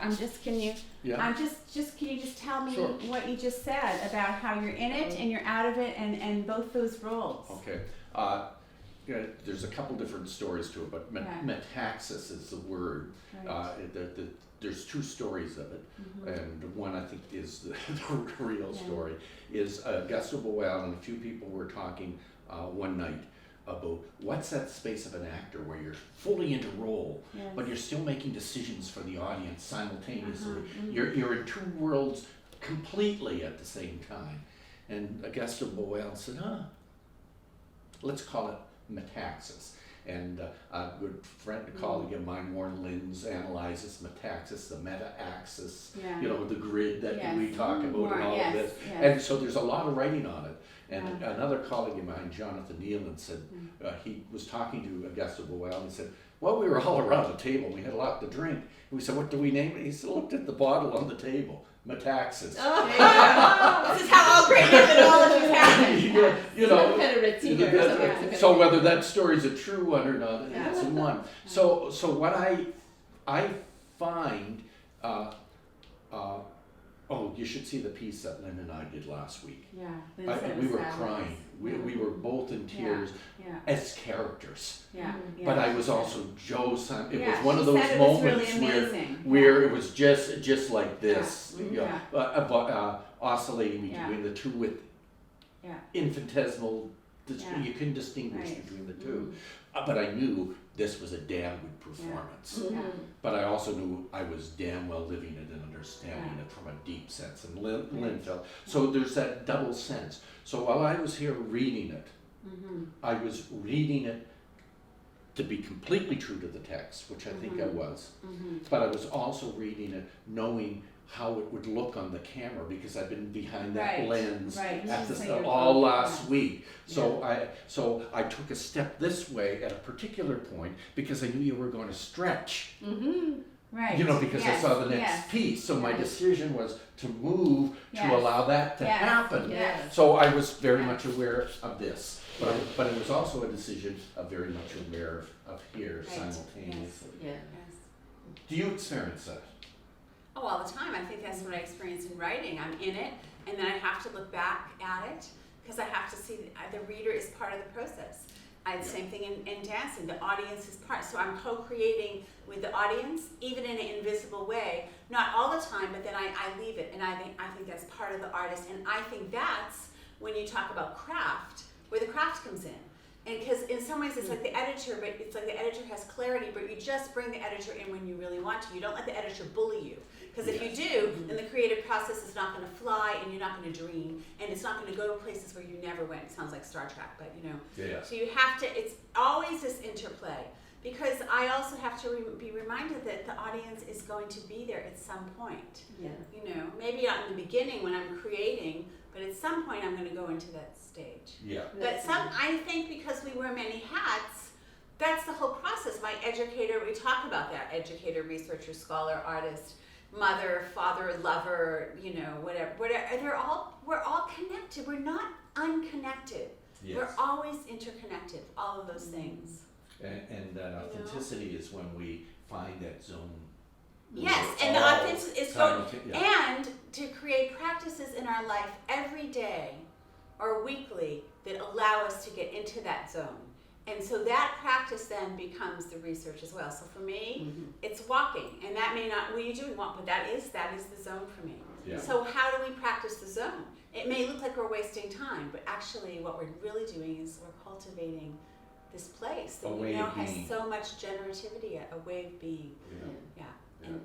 I'm just. Can you? Yeah. I'm just. Can you just tell me Sure. what you just said about how you're in it and you're out of it, and both those roles. Okay. Yeah, there's a couple different stories to it, but metaxas is the word. Right. There's two stories of it, and one I think is the real story. Is Augusta Boyle and a few people were talking one night about what's that space of an actor where you're fully into role, but you're still making decisions for the audience simultaneously. You're in two worlds completely at the same time. And Augusta Boyle said, let's call it metaxas. And a good friend, a colleague of mine, Warren Linz, analyzes metaxas, the meta-axis, the grid that we talk about and all of this. Yes. And so there's a lot of writing on it. And another colleague of mine, Jonathan Nealon, said, he was talking to Augusta Boyle, and he said, well, we were all around the table, we had a lot to drink. And we said, what do we name it? He said, looked at the bottle on the table, metaxas. This is how all great methodologies happen. So whether that story's a true one or not, it's one. So what I find, you should see the piece that Lynn and I did last week. Yeah. We were crying. We were both in tears as characters. Yeah. But I was also Joe's son. It was Yeah, one she of those said it was moments really amazing. where it was just like this, Yeah. oscillating between the two with Yeah. infinitesimal. Yeah. You couldn't distinguish Right. between the two. But I knew this was a damn good performance. Yeah. But I also knew I was damn well living it and understanding it from a deep sense. And Lynn felt. So there's that double sense. So while I was here reading it, I was reading it to be completely true to the text, which I think I was. But I was also reading it knowing how it would look on the camera because I've been behind that lens at this, all last week. So I took a step this way at a particular point because I knew you were going to stretch. Right. Because I saw the next piece. So my decision was to move to allow that to happen. Yes. So I was very much aware of this. But it was also a decision of very much aware of here simultaneously. Yeah. Do you experience that? Oh, all the time. I think that's what I experience in writing. I'm in it, and then I have to look back at it because I have to see the reader is part of the process. Same thing in dancing. The audience is part. So I'm co-creating with the audience, even in an invisible way. Not all the time, but then I leave it, and I think that's part of the artist. And I think that's when you talk about craft, where the craft comes in. And because in some ways it's like the editor, but it's like the editor has clarity, but you just bring the editor in when you really want to. You don't let the editor bully you. Because if you do, then the creative process is not going to fly and you're not going to dream. And it's not going to go to places where you never went. It sounds like Star Trek, but So you have to, it's always this interplay. Because I also have to be reminded that the audience is going to be there at some point. Yeah. Maybe not in the beginning when I'm creating, but at some point I'm going to go into that stage. Yeah. But I think because we wear many hats, that's the whole process. My educator, we talk about that, educator, researcher, scholar, artist, mother, father, lover, you know, whatever. We're all connected. We're not unconnected. Yes. We're always interconnected, all of those things. And that authenticity is when we find that zone. Yes, where and the all authenticity is going, yeah. and to create practices in our life every day or weekly that allow us to get into that zone. And so that practice then becomes the research as well. So for me, it's walking, and that may not, what are you doing walk, but that is the zone for me. Yeah. So how do we practice the zone? It may look like we're wasting time, but actually what we're really doing is we're cultivating this place that we know has so much generativity, a way of being. Yeah. And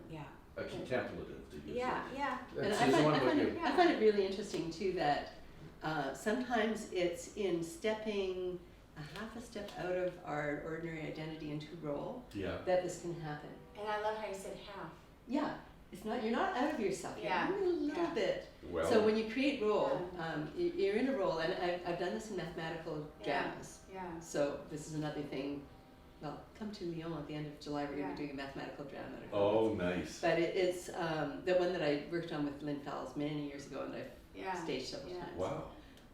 a contemplative to use yeah. And I find it really interesting too that sometimes it's in stepping a half a step out of our ordinary identity into role that this can happen. And I love how you said half. Yeah, it's not, you're not out of yourself, you're in a little bit. Well, So when you create role, you're in a role, and I've done this in mathematical dramas. Yeah. So this is another thing. Well, come to Lyon at the end of July. We're going to be doing a mathematical drama. oh, nice. But it's the one that I worked on with Lynn Fowles many years ago, and I've staged several times. Wow.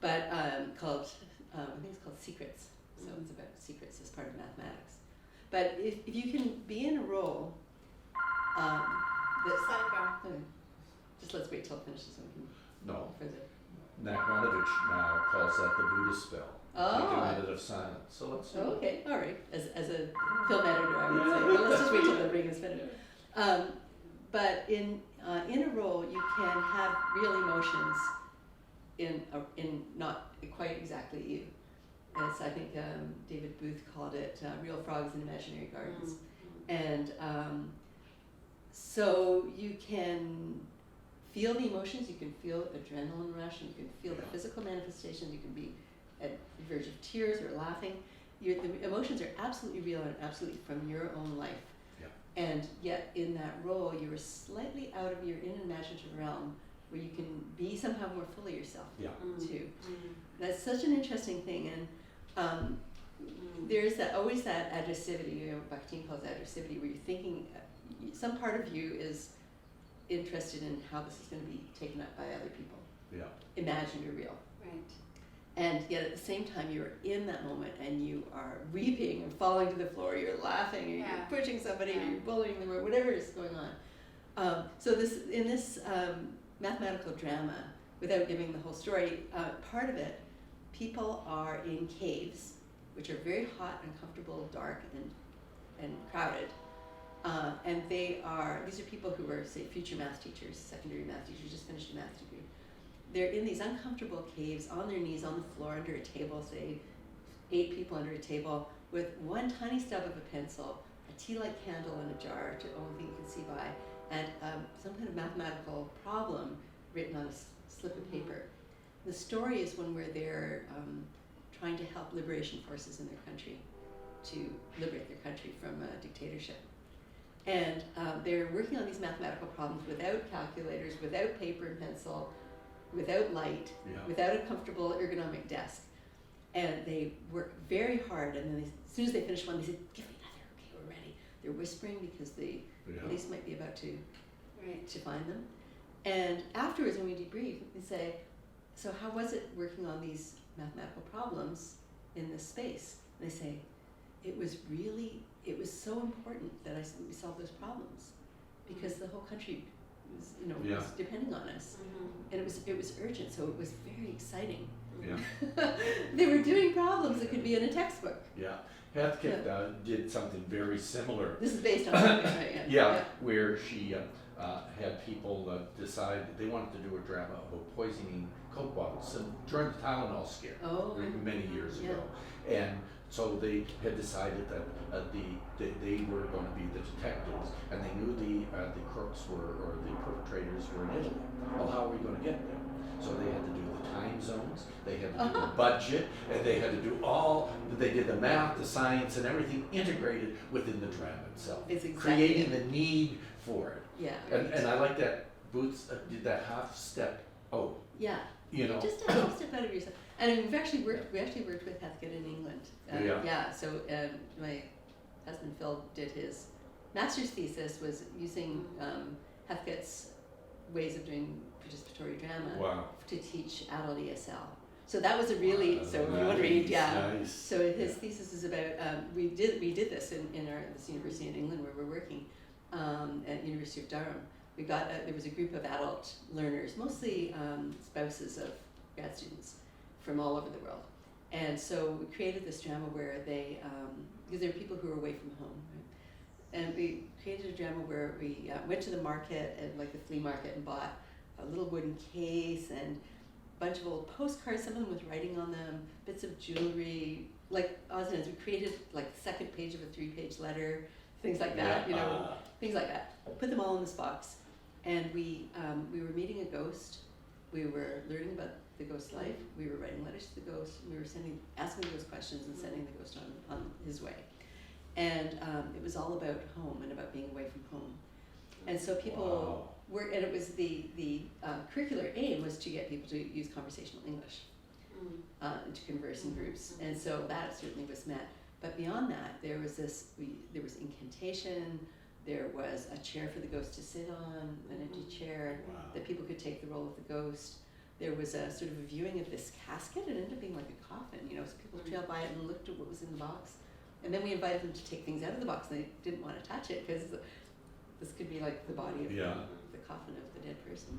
But called, I think it's called Secrets. So it's about secrets as part of mathematics. But if you can be in a role, just let's wait till it finishes and we can No. further. Nakmanovich now calls that the Buddha spell. Oh. Like a minute of silence. So let's do it. Okay, all right. As a film editor, I would say, well, let's just wait till the ring is finished. But in a role, you can have real emotions in not quite exactly you. As I think David Booth called it, real frogs in imaginary gardens. And so you can feel the emotions, you can feel adrenaline rush, and you can feel the physical manifestations, you can be at the verge of tears or laughing. The emotions are absolutely real and absolutely from your own life. Yeah. And yet in that role, you are slightly out of your inner imaginative realm where you can be somehow more fully yourself too. That's such an interesting thing. And there's always that adversity, Bakhtin calls adversity, where you're thinking, some part of you is interested in how this is going to be taken up by other people. Yeah. Imagined or real. Right. And yet at the same time, you're in that moment and you are weeping and falling to the floor, you're laughing, or you're pushing somebody, or you're bullying them, or whatever is going on. So in this mathematical drama, without giving the whole story, part of it, people are in caves, which are very hot, uncomfortable, dark, and crowded. And these are people who are, say, future math teachers, secondary math teachers, just finished a math degree. They're in these uncomfortable caves, on their knees, on the floor, under a table, say 8 people under a table, with one tiny stub of a pencil, a tea-light candle in a jar, the only thing you can see by, and some kind of mathematical problem written on a slip of paper. The story is one where they're trying to help liberation forces in their country to liberate their country from dictatorship. And they're working on these mathematical problems without calculators, without paper and pencil, without light, without a comfortable ergonomic desk. And they work very hard, and then as soon as they finish one, they say, give me another, okay, we're ready. They're whispering because the police might be about to find them. And afterwards, when we debrief, we say, so how was it working on these mathematical problems in this space? And they say, it was so important that we solved those problems because the whole country was depending on us. And it was urgent, so it was very exciting. Yeah. They were doing problems that could be in a textbook. Yeah. Heathcote did something very similar. This is based on something, right? Where she had people decide they wanted to do a drama about poisoning Coke bottles during the Tylenol scare many years ago. And so they had decided that they were going to be the detectives, and they knew the crooks or the perpetrators were in Italy. Well, how are we going to get them? So they had to do the time zones, they had to do the budget, and they had to do they did the math, the science, and everything integrated within the drama itself. It's exactly creating the need for it. Yeah. And I like that Booth did that half step. Yeah. you know. Just a little step out of yourself. And we've actually worked. We actually worked with Heathcote in England. Yeah. So my husband Phil did his master's thesis was using Heathcote's ways of doing participatory drama Wow. to teach adult ESL. So that was a really Wow, so if you want to read, nice. So his thesis is about we did this in this university in England where we're working at University of Durham. We got there was a group of adult learners, mostly spouses of grad students from all over the world, and so we created this drama where they because there were people who were away from home, right? And we created a drama where we went to the market and like the flea market and bought a little wooden case and a bunch of old postcards, some of them with writing on them, bits of jewelry, like Osmonds. We created like the second page of a 3-page letter, things like that, you know, things like that. Put them all in this box, and we were meeting a ghost. We were learning about the ghost's life. We were writing letters to the ghost. We were asking the ghost questions and sending the ghost on his way. And it was all about home and about being away from home. And so people were, and it was the curricular aim was to get people to use conversational English, to converse in groups. And so that certainly was met. But beyond that, there was there was incantation. There was a chair for the ghost to sit on, an empty chair that people could take the role of the ghost. There was a sort of a viewing of this casket. It ended up being like a coffin, you know, so people trailed by it and looked at what was in the box. And then we invited them to take things out of the box. They didn't want to touch it because this could be like the body of the coffin of the dead person.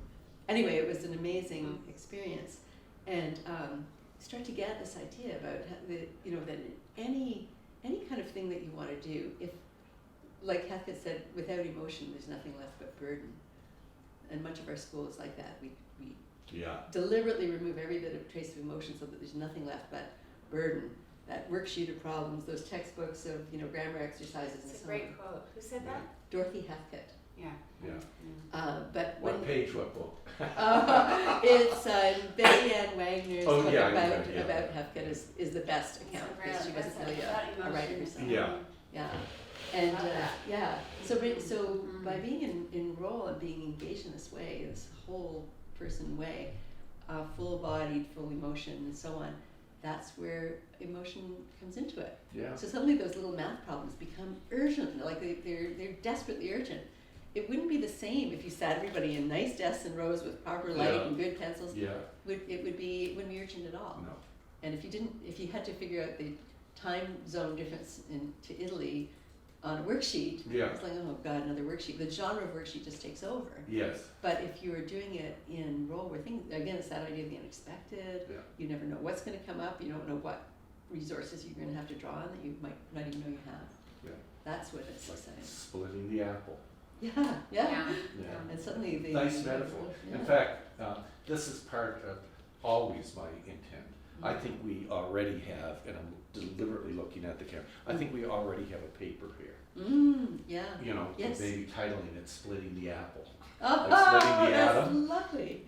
Anyway, it was an amazing experience. And start to get this idea about that any kind of thing that you want to do, if, like Heathcote said, without emotion, there's nothing left but burden. And much of our school is like that. We deliberately remove every bit of trace of emotion so that there's nothing left but burden. That worksheet of problems, those textbooks of grammar exercises and so on. It's a great quote. Who said that? Dorothy Heathcote. Yeah. But What page, what book? it's Betty Ann Wagner's book about Heathcote is the best account because she wasn't really a writer herself. Yeah. And so by being in role and being engaged in this way, this whole person way, full-bodied, full emotion, and so on, that's where emotion comes into it. Yeah. So suddenly those little math problems become urgent, like they're desperately urgent. It wouldn't be the same if you sat everybody in nice desks and rows with proper light and good pencils. Yeah. It wouldn't be urgent at all. No. And if you had to figure out the time zone difference to Italy on a worksheet, it's like, oh God, another worksheet. The genre of worksheet just takes over. Yes. But if you were doing it in role where things, again, it's that idea of the unexpected. Yeah. You never know what's going to come up. You don't know what resources you're going to have to draw on that you might not even know you have. Yeah. That's what it's Like exciting. splitting the apple. Yeah. And suddenly the Nice metaphor. In fact, this is part of always my intent. I think we already have, and I'm deliberately looking at the camera, I think we already have a paper here. Yeah. Yes. Maybe titling it "Splitting the Apple." Oh, Like splitting the that's atom. lovely.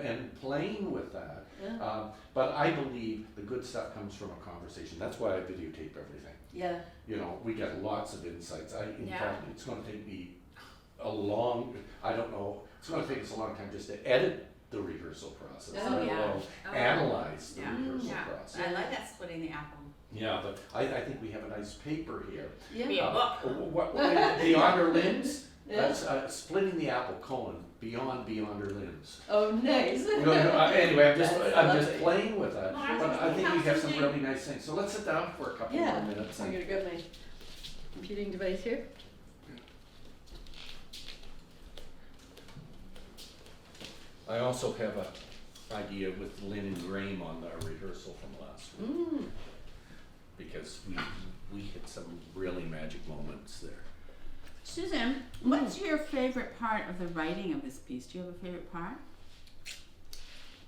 And playing with that. Yeah. But I believe the good stuff comes from a conversation. That's why I videotape everything. Yeah. We get lots of insights. In fact, it's going to take me it's going to take us a long time just to edit the rehearsal process. Analyze the rehearsal process. I like that, splitting the apple. Yeah, but I think we have a nice paper here. Yeah. Be a book. What beyond her limbs? Yeah. That's splitting the apple, beyond her limbs. Oh, nice. Anyway, I'm just lovely. playing with that. Well, I But just I think we have some think- really nice things. So let's sit down for a couple more minutes. I'm going to grab my computing device here. I also have an idea with Lynn and Graham on our rehearsal from last week because we hit some really magic moments there. Susan, what's your favorite part of the writing of this piece? Do you have a favorite part?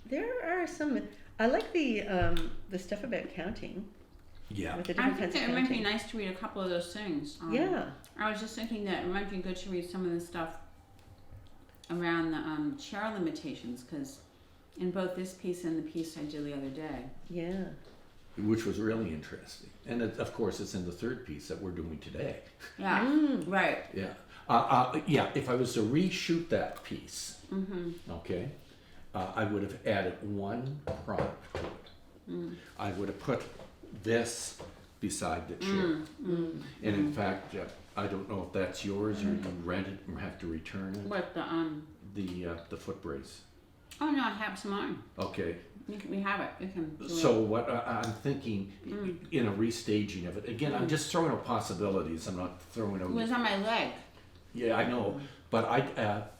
There are some. I like the stuff about counting. Yeah. With the I different think kinds of that it might be counting. nice to read a couple of those things. Yeah. I was just thinking that it might be good to read some of the stuff around the chair limitations, because in both this piece and the piece I did the other day. Yeah. Which was really interesting. And of course, it's in the third piece that we're doing today. Yeah, right. Yeah. Yeah, if I was to reshoot that piece, okay, I would have added one prop to it. I would have put this beside the chair. And in fact, I don't know if that's yours or you rent it and have to return it. What The foot brace. Oh no, I have some on. Okay. We have it. We can. Do So what I'm thinking in a restaging of it, again, I'm just throwing out possibilities. I'm not throwing it. It out. was on my leg. Yeah, I know, but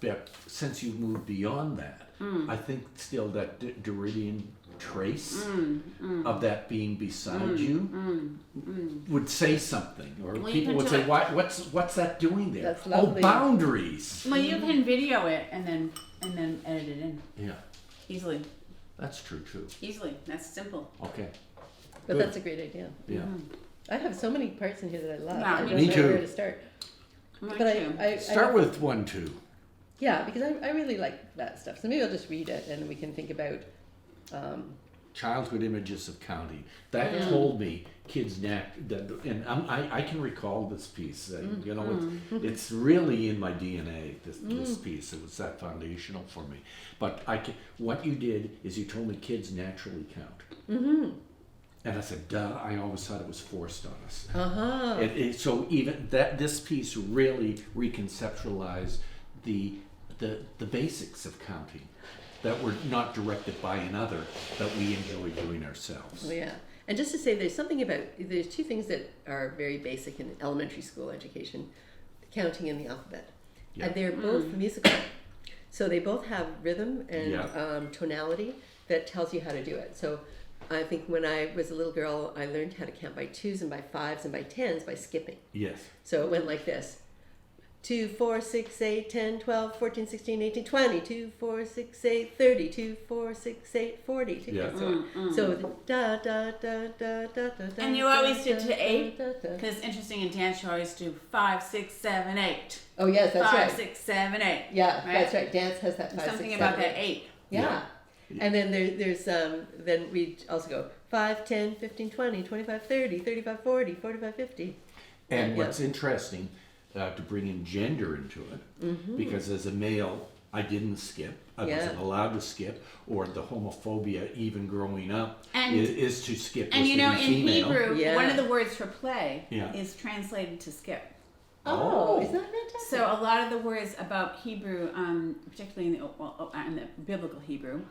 but since you've moved beyond that, I think still that Deridian trace of that being beside you would say something, or Well, people would say, "What's that doing there?" That's lovely. Oh, boundaries. Well, you can video it and then edit it in Yeah, easily. that's true too. Easily. That's simple. Okay. But Good. that's a great idea. Yeah. I have so many parts in here that I love. Yeah, I don't me know too. where to start. Mine But too. I Start with 1, 2. yeah, because I really like that stuff. So maybe I'll just read it and we can think about. Childhood images of counting. That told me kids and I can recall this piece. You know, it's really in my DNA. This piece. It was that foundational for me. But what you did is you told me kids naturally count. And I said, duh, I always thought it was forced on us. So even this piece really reconceptualized the basics of counting that were not directed by another, that we enjoy doing ourselves. Oh yeah, and just to say, there's two things that are very basic in elementary school education: counting and the alphabet, and they're both musical. So they both have rhythm and tonality that tells you how to do it. So I think when I was a little girl, I learned how to count by 2s and by 5s and by 10s by skipping. Yes. So it went like this: 2, 4, 6, 8, 10, 12, 14, 16, 18, 20, 2, 4, 6, 8, 30, 2, 4, 6, 8, 40. Yeah. So the da da da da da da. And you always do to 8? da, da, da. Because interesting in dance, you always do 5, 6, 7, 8. Oh yes, that's 5, right. 6, 7, 8. Yeah, Right? that's right. Dance has that 5, There's something 6, about 7, that 8. Yeah. And then there's then we also go 5, 10, 15, 20, 25, 30, 35, 40, 45, 50. And what's interesting, to bring in gender into it, because as a male, I didn't skip. I wasn't allowed to skip, or the homophobia even growing up is to skip. And was you to know, be in female. Hebrew, one of the words for play Yeah. is translated to skip. Oh, isn't that fantastic? So a lot of the words about Hebrew, particularly in the biblical Hebrew,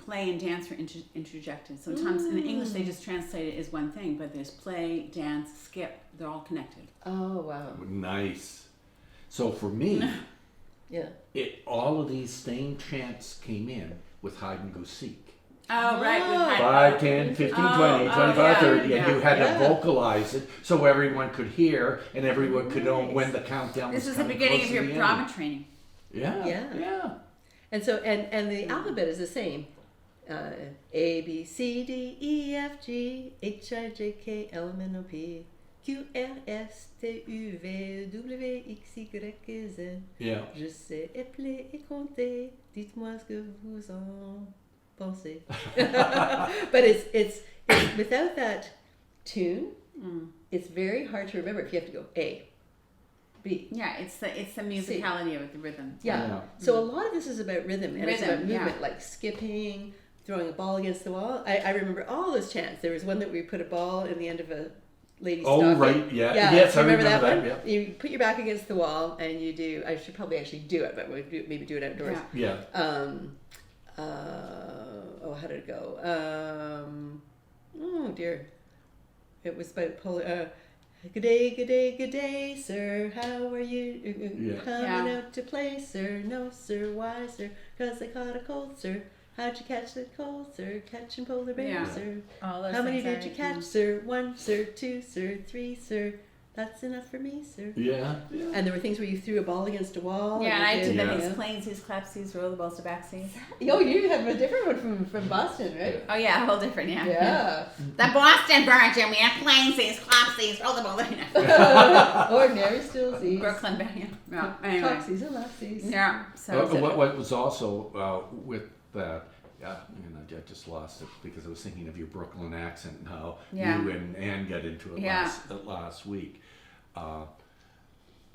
play and dance are interjected. Sometimes in English they just translate it as one thing, but there's play, dance, skip. They're all connected. Oh wow. Nice. So for me, Yeah. all of these same chants came in with hide and go seek. Oh, right. With high 5, 10, 15, 20, Oh, 25, yeah, 30, and you had yeah. to vocalize it so everyone could hear and everyone could know when the countdown This was is the coming beginning close of to your the end. drama training. Yeah, Yeah. yeah. And so and the alphabet is the same. A B C D E F G H I J K L M N O P Q R S T U V W X Y Z. Yeah. Je sais épeler et compter. Dites-moi ce que vous en pensez. But it's without that tune, it's very hard to remember if you have to go A, B. Yeah, it's the musicality of it, the rhythm. Yeah. Yeah. So a lot of this is about rhythm and it's Rhythm, about movement, yeah. like skipping, throwing a ball against the wall. I remember all those chants. There was one that we put a ball in the end of a lady's Oh, stocking. right, yeah. Yeah, Yes, I remember remember that one? that, You put your back against the wall and you do, I should probably actually do it, but maybe do it outdoors. Yeah. Yeah. How did it go? Oh dear. It was about good day, sir. How are you? Yeah. Coming Yeah. out to play, sir. No, sir. Why, sir? 'Cause I caught a cold, sir. How'd you catch the cold, sir? Catching polar bears, Yeah. sir. All those How many things did are- you catch, sir? 1, sir. 2, sir. 3, sir. That's enough for me, sir. Yeah. And there were things where you threw a ball against a wall. Yeah, and I did Yeah. these plainsies, clapsies, rollerballs to backsies. Oh, you have a different one from Boston, right? Oh yeah, a whole different, yeah. Yeah. The Boston version, we have plainsies, clapsies, rollerballs. Ordinary stillsies. Brooklyn, yeah. Anyway. Toxies and lapsies. Yeah. So What was also with that, I just lost it because I was thinking of your Brooklyn accent and how Yeah. you and Ann got into it Yeah. last week.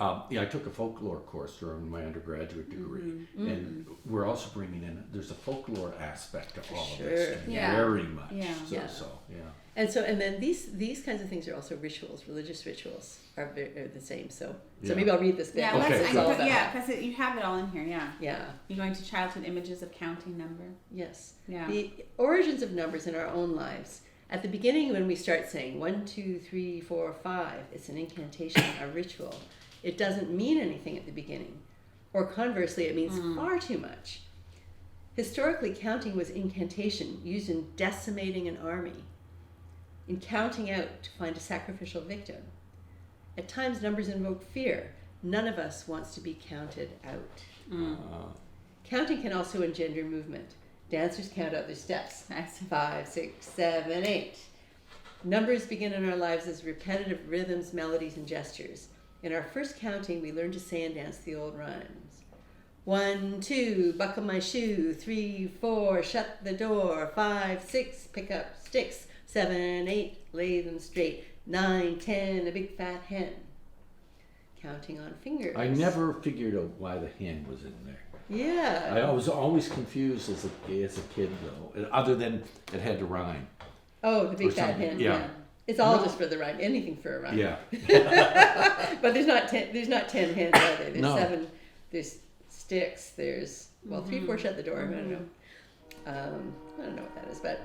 Yeah, I took a folklore course during my undergraduate degree, and we're also bringing in. There's a folklore aspect to all of this, Sure. Yeah. very much. Yeah. Yeah. And then these kinds of things are also rituals. Religious rituals are the same. So Yeah. maybe I'll read this bit. Yeah, Okay, let's, It's all about yeah, that. because you have it all in here. Yeah, Yeah. you're going to childhood images of counting number. Yes. Yeah. The origins of numbers in our own lives. At the beginning, when we start saying 1, 2, 3, 4, 5, it's an incantation, a ritual. It doesn't mean anything at the beginning. Or conversely, it means far too much. Historically, counting was incantation used in decimating an army, in counting out to find a sacrificial victim. At times, numbers invoke fear. None of us wants to be counted out. Counting can also engender movement. Dancers count out their steps. Nice. 5, 6, 7, 8. Numbers begin in our lives as repetitive rhythms, melodies, and gestures. In our first counting, we learn to say and dance the old rhymes. 1, 2, buckle my shoe. 3, 4, shut the door. 5, 6, pick up sticks. 7, 8, lay them straight. 9, 10, a big fat hen. Counting on fingers. I never figured out why the hen was in there. Yeah. I was always confused as a kid, though. Other than it had to rhyme. Oh, the big Or fat something, hen. yeah. It's all No. just for the rhyme. Anything for a rhyme. Yeah. But there's not 10 hens, are there? There's No. 7. There's sticks. There's 3, 4 shut the door. I don't know. I don't know what that is, but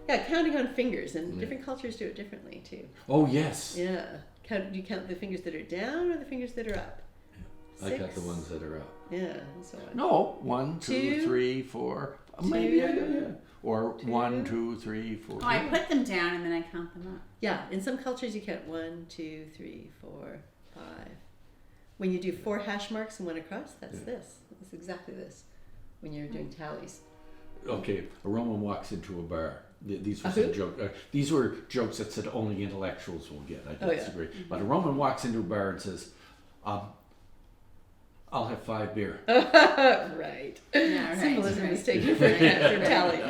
yeah, counting on fingers, and different cultures do it differently too. Oh yes. Yeah. Do you count the fingers that are down or the fingers that are up? I got 6. the ones that are up. Yeah, and so on. No, 1, 2, 2, 3, 4. Maybe. 2, Or 2. 1, 2, 3, 4. Oh, I put them down and then I count them up. Yeah, in some cultures you count 1, 2, 3, 4, 5. When you do 4 hash marks and 1 across, that's this. It's exactly this. When you're doing tallies. Okay, a Roman walks into a bar. These were A who? some joke. These were jokes that said only intellectuals will get. I Oh, yeah. disagree. But a Roman walks into a bar and says, "I'll have 5 beer." Right. Yeah, right. Symbolism right. is taken for tally.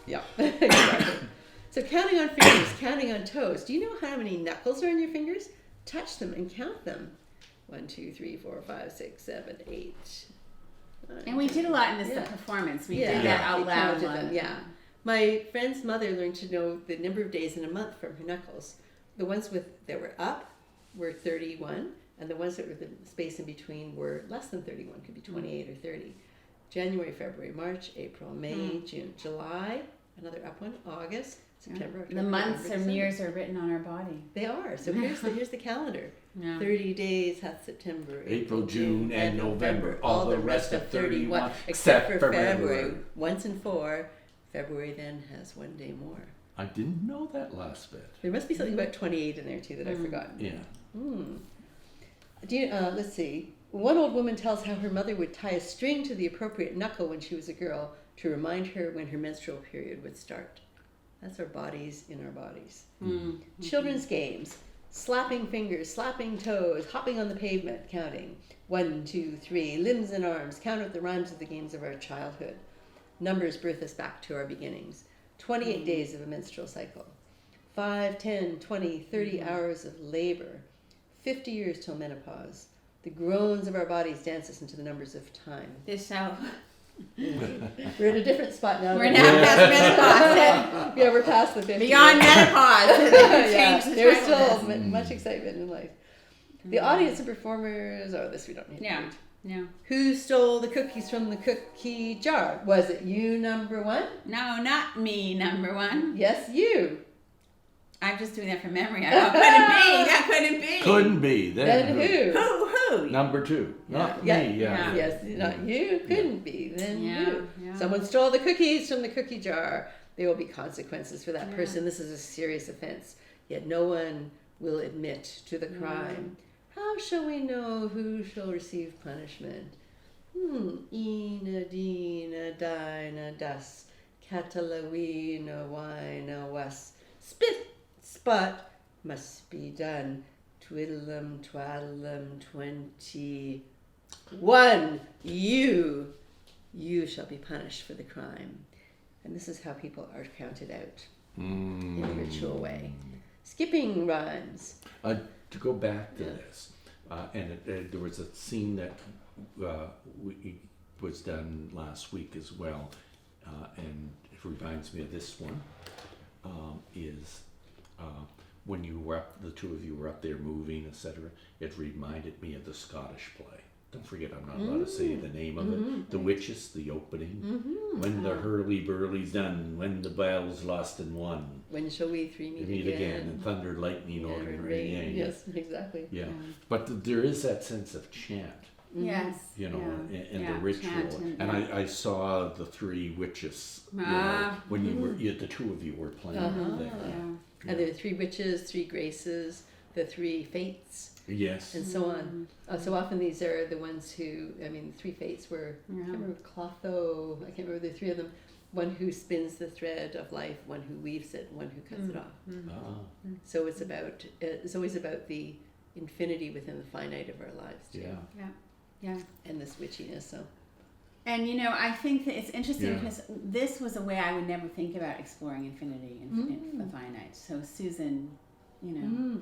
Yeah, exactly. So counting on fingers, counting on toes. Do you know how many knuckles are on your fingers? Touch them and count them. 1, 2, 3, 4, 5, 6, 7, 8. 9, And we did a lot in this Yeah. performance. We Yeah. did that Yeah. out We loud. counted a lot them, of yeah. time. My friend's mother learned to know the number of days in a month from her knuckles. The ones that were up were 31, and the ones that were the space in between were less than 31, could be 28 or 30. January, February, March, April, May, June, July, another up one, August, September, October, The months November, and December. years are written on our body. They are. So here's the calendar. Yeah. 30 days hath September, April, June, and November. All the rest of 31, except for February. Once in 4. February then has 1 day more. I didn't know that last bit. There must be something about 28 in there too that I've forgotten. Yeah. Do you, let's see. One old woman tells how her mother would tie a string to the appropriate knuckle when she was a girl to remind her when her menstrual period would start. That's our bodies in our bodies. Children's games. Slapping fingers, slapping toes, hopping on the pavement, counting. 1, 2, 3, limbs and arms. Count out the rhymes of the games of our childhood. Numbers birth us back to our beginnings. 28 days of a menstrual cycle. 5, 10, 20, 30 hours of labor. 50 years till menopause. The groans of our bodies dance us into the numbers of time. This show. We're in a different spot now. We're now past menopause. Yeah, we're past the 50. Beyond menopause. Yeah, Change the there's title still of this. much excitement in life. The audience and performers. Oh, this we don't need to Yeah. read. No. Who stole the cookies from the cookie jar? Was it you, number 1? No, not me, number 1. Yes, you. I'm just doing that from memory. That couldn't be. Couldn't be. Then who? Who? Number 2. Not Yeah. me. Yeah. Yes, not you. Couldn't be. Then Yeah, you. yeah. Someone stole the cookies from the cookie jar. There will be consequences for that person. This is a serious offense. Yet no one will admit to the crime. How shall we know who shall receive punishment? Ina, dina, dina, das, catalawina, wina, was. Spit, spot, must be done. Twiddlem, twaddlem, 21. You shall be punished for the crime. And this is how people are counted out in a ritual way. Skipping rhymes. To go back to this, There was a scene that was done last week as well, and it reminds me of this one. Is when you were up, the two of you were up there moving, etc. It reminded me of the Scottish play. Don't forget, I'm not allowed to say the name of it. The Witches, the opening. When the hurly-burly's done, when the battle's lost and won. When shall we three meet again? And thunder, lightning, order, and rain. rain. Yes, exactly. Yeah, but there is that sense of chant, Yes. you know, in the yeah, ritual. chant And I saw the three witches, you know, Ah. when the two of you were playing there. Yeah. And there are 3 witches, 3 graces, the 3 fates, Yes. and so on. So often these are the ones who, I mean, 3 fates were, I can't remember Clotho, I can't remember the 3 of them. One who spins the thread of life, one who weaves it, one who cuts it off. Ah, So it's always about the infinity within the finite of our lives too. yeah. Yeah. And this witchiness, so. And you know, I think that it's interesting Yeah. because this was a way I would never think about exploring infinity and the finite. So Susan, you know,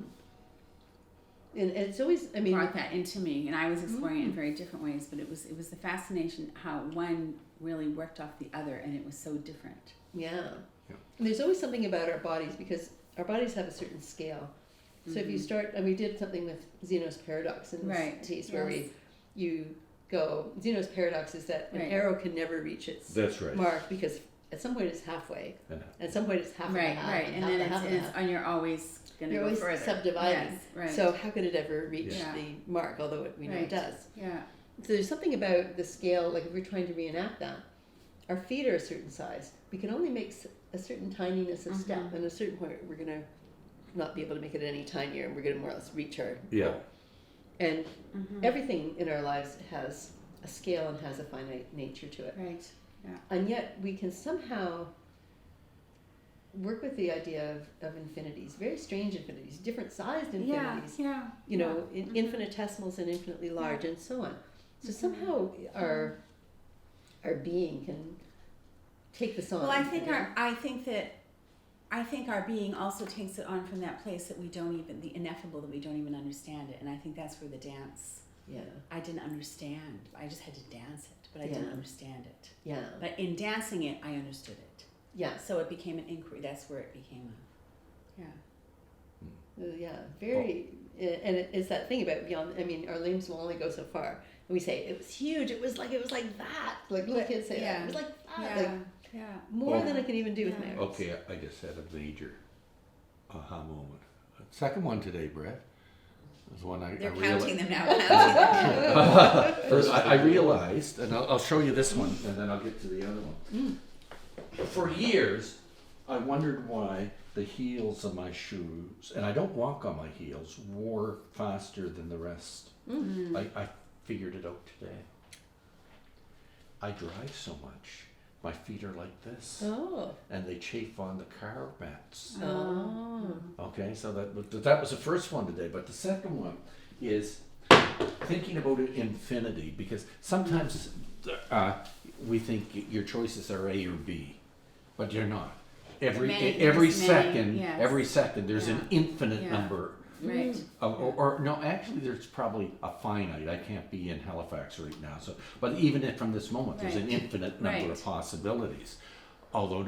And it's always, I mean, brought that into me, and I was exploring it in very different ways. But it was the fascination how one really worked off the other, and it was so different. yeah. And there's always something about our bodies because our bodies have a certain scale. So if you start, and we did something with Zeno's paradox in this Right, case where yes. you go, Zeno's paradox is that an Right. arrow can never reach its That's right. mark because at some point it's halfway, Yeah. and at some point it's half Right, and a half, right, and and half then and a half and a half. and you're always going to You're go always further. subdividing. Yes, right. So how could it ever reach Yeah. the mark, although we know Right. it does? yeah, So there's something about the scale, like if we're trying to reenact that, our feet are a certain size. We can only make a certain tininess of step, and at a certain point we're going to not be able to make it any tinier, and we're going to more or less reach our Yeah. goal. And everything in our lives has a scale and has a finite nature to it. right. Yeah. And yet we can somehow work with the idea of infinities, very strange infinities, different sized Yeah, infinities, yeah. you know, infinitesimals and infinitely large and so on. So somehow our being can take this on. Well, I think our being also takes it on from that place that we don't even, the ineffable, that we don't even understand it. And I think that's where the dance, Yeah, I didn't understand. I just had to dance it, but I Yeah. didn't understand it. yeah, But in dancing it, I understood it. yeah, So it became an inquiry. That's where it became yeah, very. And it's that thing about beyond. I mean, our limbs will only go so far. And we say it was huge. It was like that. Like little kids say that. It was like that. Like yeah. more than I can even do with my arms. Okay, I just had a major aha moment. Second one today, Brett. Was one I They're realized. counting them now. First, I realized, and I'll show you this one, and then I'll get to the other one. For years, I wondered why the heels of my shoes, and I don't walk on my heels, wore faster than the rest. I figured it out today. I drive so much. My feet are like this, Oh. and they chafe on the car mats. Oh. Okay, so that was the first one today. But the second one is thinking about infinity, because sometimes we think your choices are A or B, but you're not. Every Many, second, yes. every second, there's an infinite Yeah. number. Right. Or no, actually, there's probably a finite. I can't be in Halifax right now, so. But even if from this moment, there's an Right. infinite number Right. of possibilities. Although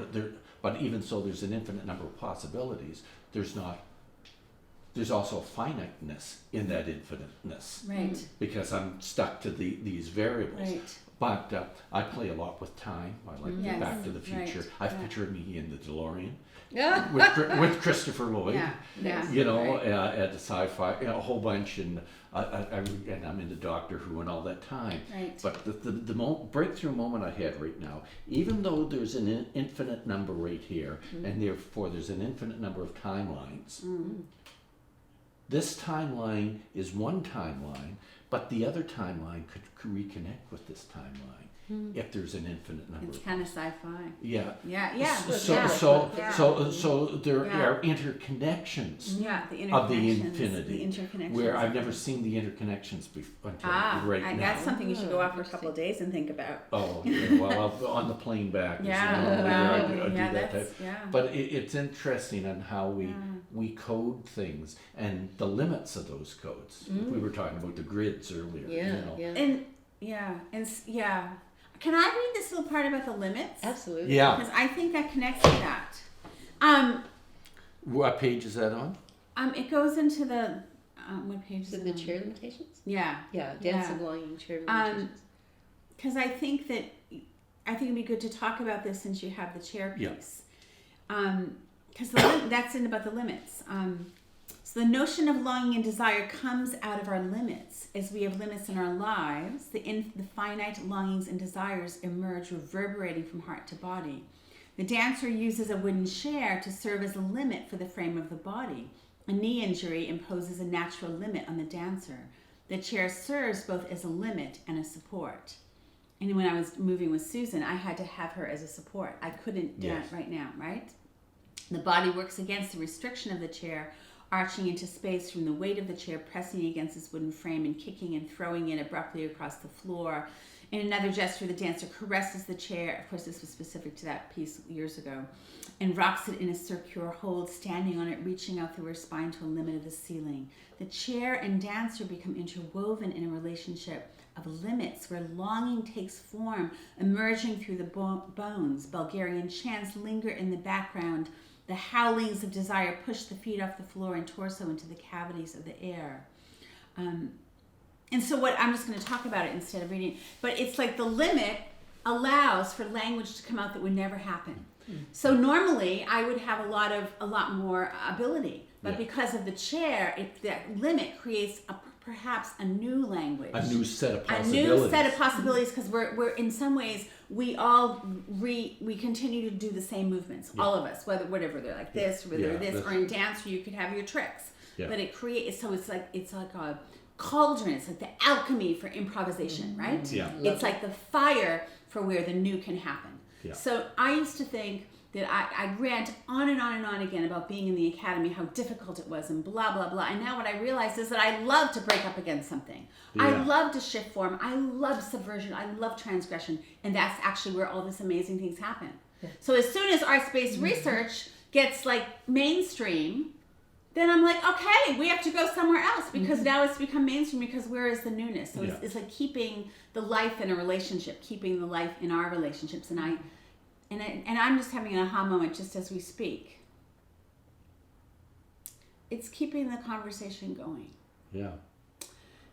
but even so, there's an infinite number of possibilities. There's also a finiteness in that infiniteness, Right. because I'm stuck to these variables. Right. But I play a lot with time. I like Yes, Back to the Future. right, I've yeah. pictured me in the DeLorean Yeah. with Christopher Lloyd. Yeah. Yeah. You know, Right. at the sci-fi, a whole bunch, and I'm into Doctor Who and all that time. Right. But the breakthrough moment I had right now, even though there's an infinite number right here, and therefore there's an infinite number of timelines, this timeline is one timeline, but the other timeline could reconnect with this timeline if there's an infinite number. It's kind of sci-fi. Yeah. Yeah. Yeah. So yeah. so there Yeah. are interconnections Yeah, the of the interconnections, infinity, the interconnections. where I've never seen the interconnections before until right now. That's something you should go off for a couple of days and think about. Oh, yeah, well, on the plane back. Yeah, I do yeah, that that's, type. yeah. But it's interesting on how we we code things and the limits of those codes. We were talking about the grids earlier. Yeah, you know. yeah. Can I read this little part about the limits? Absolutely. Yeah. Because I think that connects to that. What page is that on? It goes into the what page is So it the on? chair limitations? Yeah. Yeah, dance Yeah. and belonging chair limitations. Because I think it'd be good to talk about this since you have the chair Yeah. piece. Because that's about the limits. So the notion of longing and desire comes out of our limits. As we have limits in our lives, the finite longings and desires emerge reverberating from heart to body. The dancer uses a wooden chair to serve as a limit for the frame of the body. A knee injury imposes a natural limit on the dancer. The chair serves both as a limit and a support. And when I was moving with Susan, I had to have her as a support. I couldn't dance right now, right? The body works against the restriction of the chair, arching into space from the weight of the chair, pressing against its wooden frame and kicking and throwing it abruptly across the floor. In another gesture, the dancer caresses the chair. Of course, this was specific to that piece years ago. And rocks it in a circular hold, standing on it, reaching out through her spine to a limit of the ceiling. The chair and dancer become interwoven in a relationship of limits where longing takes form, emerging through the bones. Bulgarian chants linger in the background. The howlings of desire push the feet off the floor and torso into the cavities of the air. And so I'm just going to talk about it instead of reading. But it's like the limit allows for language to come out that would never happen. So normally I would have a lot more ability, but because of the chair, that limit creates perhaps a new language, A new set of possibilities. a new set of possibilities, because we're in some ways we all we continue to do the same movements, all of us, whatever they're like this, whether Yeah, this, that's- or in dance where you could have your tricks, Yeah. but it creates it's like a cauldron. It's like the alchemy for improvisation, right? Yeah. It's like the fire for where the new can happen. Yeah. So I used to think that I'd rant on and on and on again about being in the academy, how difficult it was, and blah, blah, blah. And now what I realize is that I love to break up against something. I Yeah. love to shift form. I love subversion. I love transgression. And that's actually where all these amazing things happen. So as soon as arts-based research gets like mainstream, then I'm like, okay, we have to go somewhere else because now it's become mainstream, because where is the newness? So it's like keeping the life in a relationship, keeping the life in our relationships. And I'm just having an aha moment just as we speak. It's keeping the conversation going. Yeah.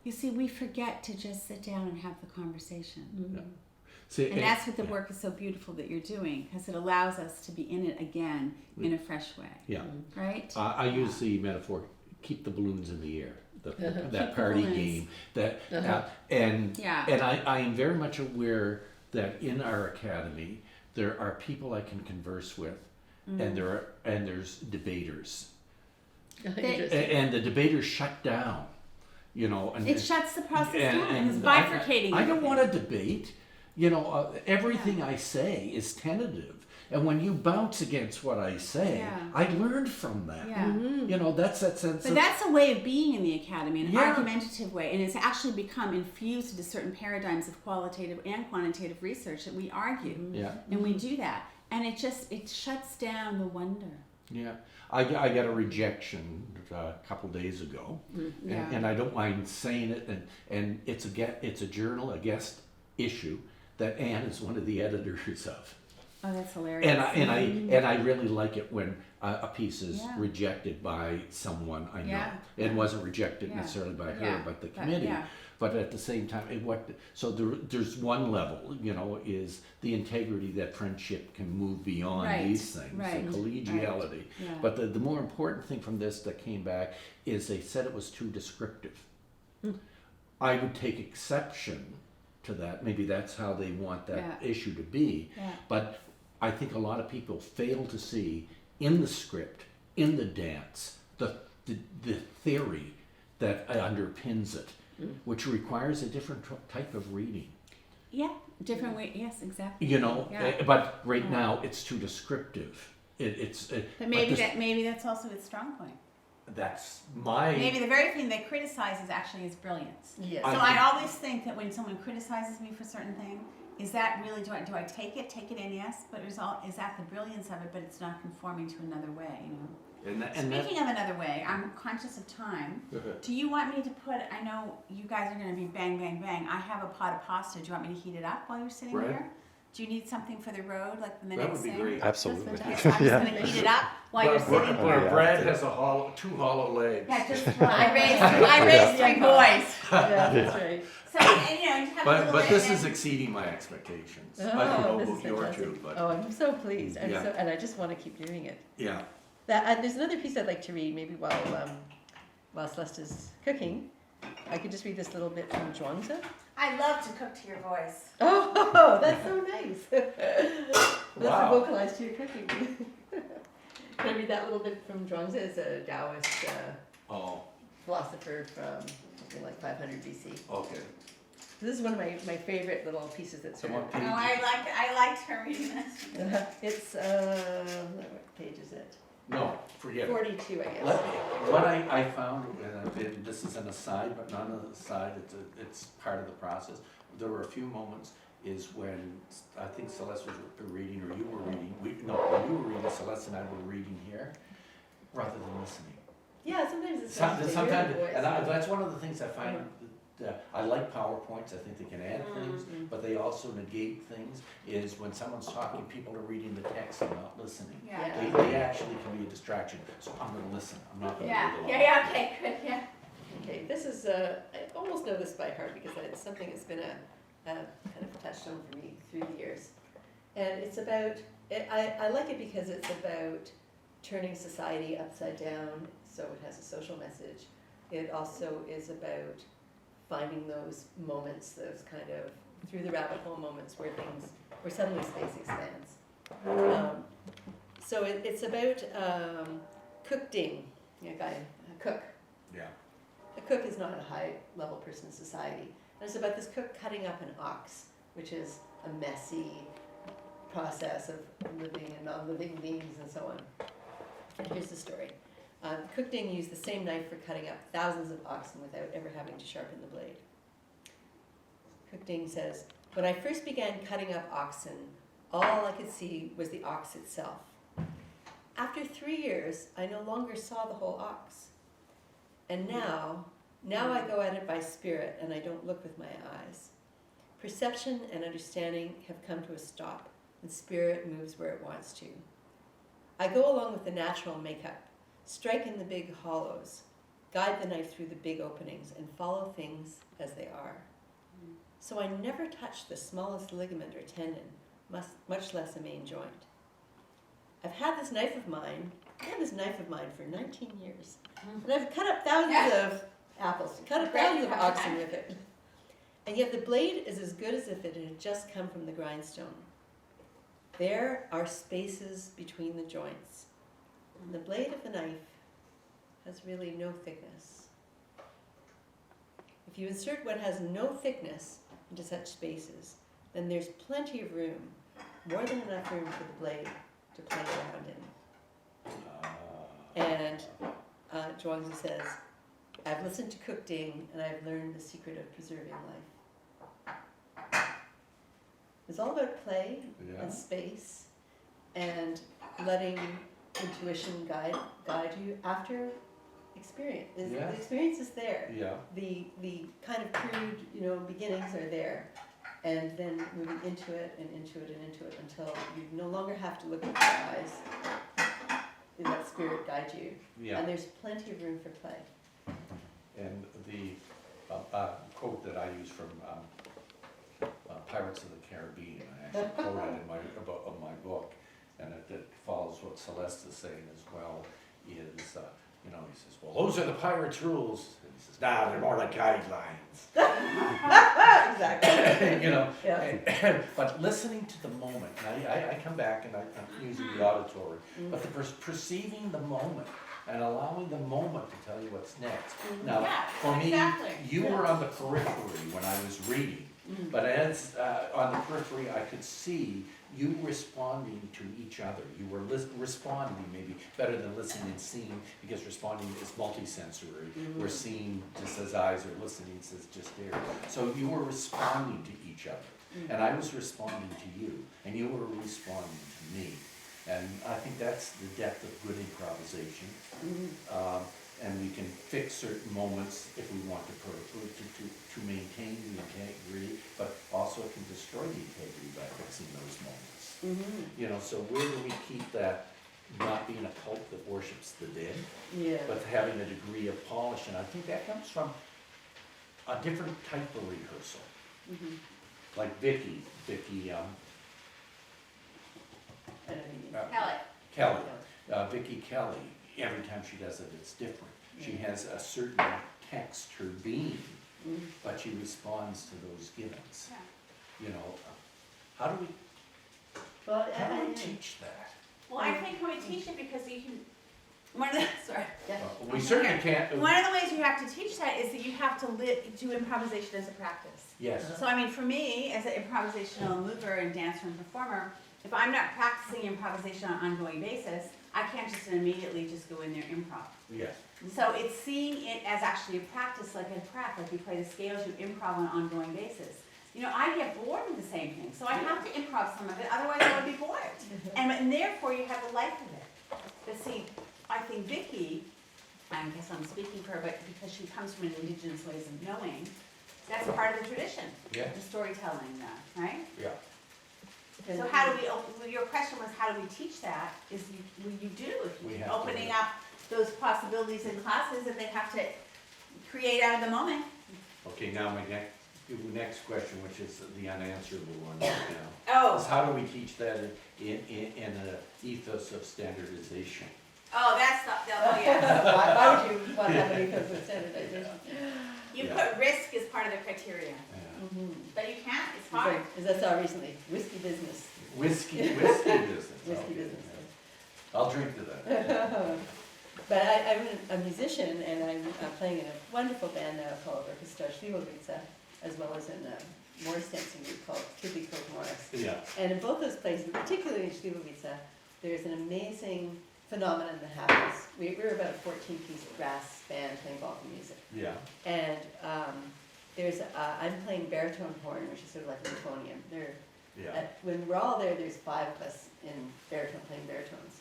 You see, we forget to just sit down and have the conversation. Yeah. See, And that's what the work is so beautiful that you're doing, because it allows us to be in it again in a fresh way. Yeah. Right? I use the metaphor: keep the balloons in the air. That Keep the party balloons. game. That and Yeah. I am very much aware that in our academy there are people I can converse with, and there's debaters, Interesting. and the debaters shut down. You know, and It shuts the process down. It's I bifurcating. don't everything. want to debate. You know, everything I say is tentative, and when you bounce against what I say, Yeah. I learned from that. Yeah. You know, that's that sense But of that's a way of being in the academy, an Yeah. argumentative way, and it's actually become infused into certain paradigms of qualitative and quantitative research that we argue, yeah, and we do that, and it shuts down the wonder. yeah. I got a rejection a couple days ago, Yeah. and I don't mind saying it, and it's a journal, a guest issue that Anne is one of the editors of. Oh, that's hilarious. And I really like it when a piece is Yeah. rejected by someone I know. Yeah. It wasn't rejected Yeah. necessarily by her, Yeah. but the committee. yeah. But at the same time, there's one level, you know, is the integrity that friendship can move beyond Right, these things, right, the collegiality. right, yeah. But the more important thing from this that came back is they said it was too descriptive. I would take exception to that. Maybe that's how they want that Yeah. issue to be. Yeah. But I think a lot of people fail to see in the script, in the dance, the theory that underpins it, which requires a different type of reading. Yeah, different way. Yes, exactly. You know, Yeah. but right now it's too descriptive. But maybe that's also its strong point. that's my Maybe the very thing they criticize is actually its brilliance. Yes. So I I always think that when someone criticizes me for certain thing, is that really do I take it in? Yes, but is that the brilliance of it? But it's not conforming to another way, you know. And that, Speaking of another way, I'm conscious of time. Do you want me to put, I know you guys are going to be bang, bang, bang. I have a pot of pasta. Do you want me to heat it up while you're sitting Bread? here? Do you need something for the road, like the that next would be thing? great. Absolutely. Okay, so I'm just going to heat it up while you're sitting Our here. Yeah. bread has two hollow legs. Yeah, just I raised 3 boys. Yeah, that's right. So, and, you know, you have a But little but bit this and is then- exceeding my expectations. I Oh, don't know this about is your fantastic. two, but Oh, I'm so pleased. Yeah. And I just want to keep doing it. yeah. There's another piece I'd like to read, maybe while Celeste is cooking. I could just read this little bit from Zhuangzi. I love to cook to your voice. Oh, that's so nice. Let's Wow. vocalize to your cooking. Can I read that little bit from Zhuangzi? It's a Taoist Oh, philosopher from something like 500 BC. okay. This is one of my favorite little pieces that's So here. what page? Oh, I liked her reading this. It's, what page is it? No, forget it. 42, I guess. What I found, and this is an aside, but not an aside, it's part of the process. There were a few moments is when I think Celeste was reading, or you were reading, when you were reading, Celeste and I were reading here, rather than listening. Yeah, sometimes it's nice to hear Sometimes, the voice. and that's one of the things I find, I like PowerPoints, I think they can add things, but they also negate things, is when someone's talking, people are reading the text and not listening. Yeah. They actually can be a distraction, so I'm gonna listen, I'm not gonna Yeah, read along. yeah, okay, good, yeah. Okay, this is, I almost know this by heart because it's something that's been a kind of a touchstone for me through the years. And it's about, I like it because it's about turning society upside down, so it has a social message. It also is about finding those moments, those kind of through the rabbit hole moments where suddenly space expands. So it's about cookding, a cook. Yeah. A cook is not a high-level person in society. And it's about this cook cutting up an ox, which is a messy process of living and non-living beings and so on. And here's the story. Cook Ding used the same knife for cutting up thousands of oxen without ever having to sharpen the blade. Cook Ding says, "When I first began cutting up oxen, all I could see was the ox itself. After 3 years, I no longer saw the whole ox. And now I go at it by spirit and I don't look with my eyes. Perception and understanding have come to a stop and spirit moves where it wants to. I go along with the natural makeup, strike in the big hollows, guide the knife through the big openings and follow things as they are. So I never touch the smallest ligament or tendon, much less a main joint. I've had this knife of mine for 19 years. And I've cut up thousands of apples, cut up thousands of oxen with it. And yet the blade is as good as if it had just come from the grindstone. There are spaces between the joints. And the blade of the knife has really no thickness. If you insert what has no thickness into such spaces, then there's plenty of room, more than enough room for the blade to play around in." And Zhuangzi says, "I've listened to Cook Ding and I've learned the secret of preserving life." It's all about play Yeah. and space and letting intuition guide you after experience. Yeah. The experience is there. Yeah. The kind of crude, beginnings are there. And then moving into it and into it and into it until you no longer have to look with your eyes. And let spirit guide you. Yeah. And there's plenty of room for play. And the quote that I use from Pirates of the Caribbean, I actually quote it in my book, and it follows what Celeste is saying as well, is, he says, well, those are the pirates' rules. And he says, nah, they're more like guidelines. Exactly. Yeah. But listening to the moment, and I come back and I'm using the auditory, but the perceiving the moment and allowing the moment to tell you what's next. Now, Yeah, for me, exactly. you were on the periphery when I was reading, but as on the periphery, I could see you responding to each other. You were responding maybe better than listening and seeing, because responding is multisensory. We're seeing just as eyes are listening, says just there. So you were responding to each other, and I was responding to you, and you were responding to me. And I think that's the depth of good improvisation. And we can fix certain moments if we want to maintain the integrity, but also it can destroy the integrity by fixing those moments. You know, so where do we keep that, not being a cult that worships the dead, Yeah. but having a degree of polish? And I think that comes from a different type of rehearsal. Like Vicky, I don't mean. Kelly. Vicky Kelly, every time she does it, it's different. She has a certain texture being, but she responds to those givens. You know, how do we teach that? Well, I think when we teach it, because you can, sorry. We certainly can't. One of the ways you have to teach that is that you have to do improvisation as a practice. Yes. So I mean, for me, as an improvisational mover and dancer and performer, if I'm not practicing improvisation on an ongoing basis, I can't just immediately just go in there improv. Yes. So it's seeing it as actually a practice, like a prep, like you play the scales, you improv on an ongoing basis. You know, I get bored with the same thing, so I have to improv some of it, otherwise I would be bored. And therefore you have the life of it. But see, I think Vicky, I guess I'm speaking for her, but because she comes from an indigenous ways of knowing, that's part of the tradition. Yeah. The storytelling, right? Yeah. So how do we, your question was how do we teach that, is you do, if We you have to opening do it. up those possibilities in classes that they have to create out of the moment. Okay, now my next question, which is the unanswerable one right now, is Oh, how do we teach that in an ethos of standardization? that's oh yeah. Why would you want to have an ethos of standardization? You Yeah. put risk as part of the criteria, Yeah. but you can't, it's It's hard. like, as I saw recently, whiskey business. Whiskey business. Whiskey Okay, business. yeah. I'll drink to that. But I'm a musician, and I'm playing in a wonderful band now called Orchestra Śliwowice, as well as in a Morris dancing group called Kidley Coke Morris. Yeah. And in both those places, particularly in Śliwowice, there's an amazing phenomenon that happens. We're about a 14-piece brass band playing Balkan music. Yeah. And I'm playing baritone horn, which is sort of like a euphonium. Yeah. When we're all there, there's 5 of us in baritone playing baritones.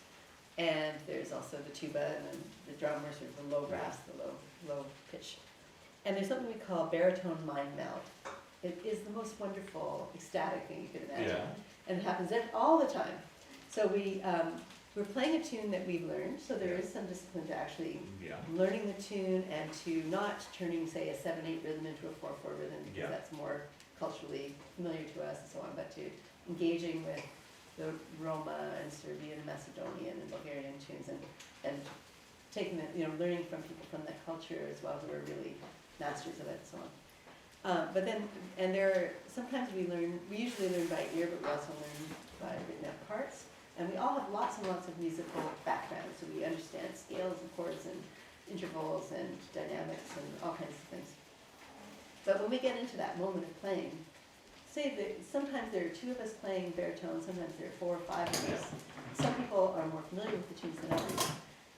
And there's also the tuba and then the drummers, or the low brass, the low pitch. And there's something we call baritone mind meld. It is the most wonderful, ecstatic thing you could imagine. Yeah. And it happens all the time. So we're playing a tune that we've learned, so there is some discipline to actually Yeah. learning the tune and to not turning, say, a 7/8 rhythm into a 4/4 rhythm, because Yeah. that's more culturally familiar to us and so on, but to engaging with the Roma and Serbian, Macedonian and Bulgarian tunes, and taking the, learning from people from that culture as well who are really masters of it and so on. But then, and sometimes we usually learn by ear, but we also learn by written out parts. And we all have lots and lots of musical background, so we understand scales and chords and intervals and dynamics and all kinds of things. But when we get into that moment of playing, say that sometimes there are 2 of us playing baritone, sometimes there are 4 or 5 of us. Some people are more familiar with the tunes than others.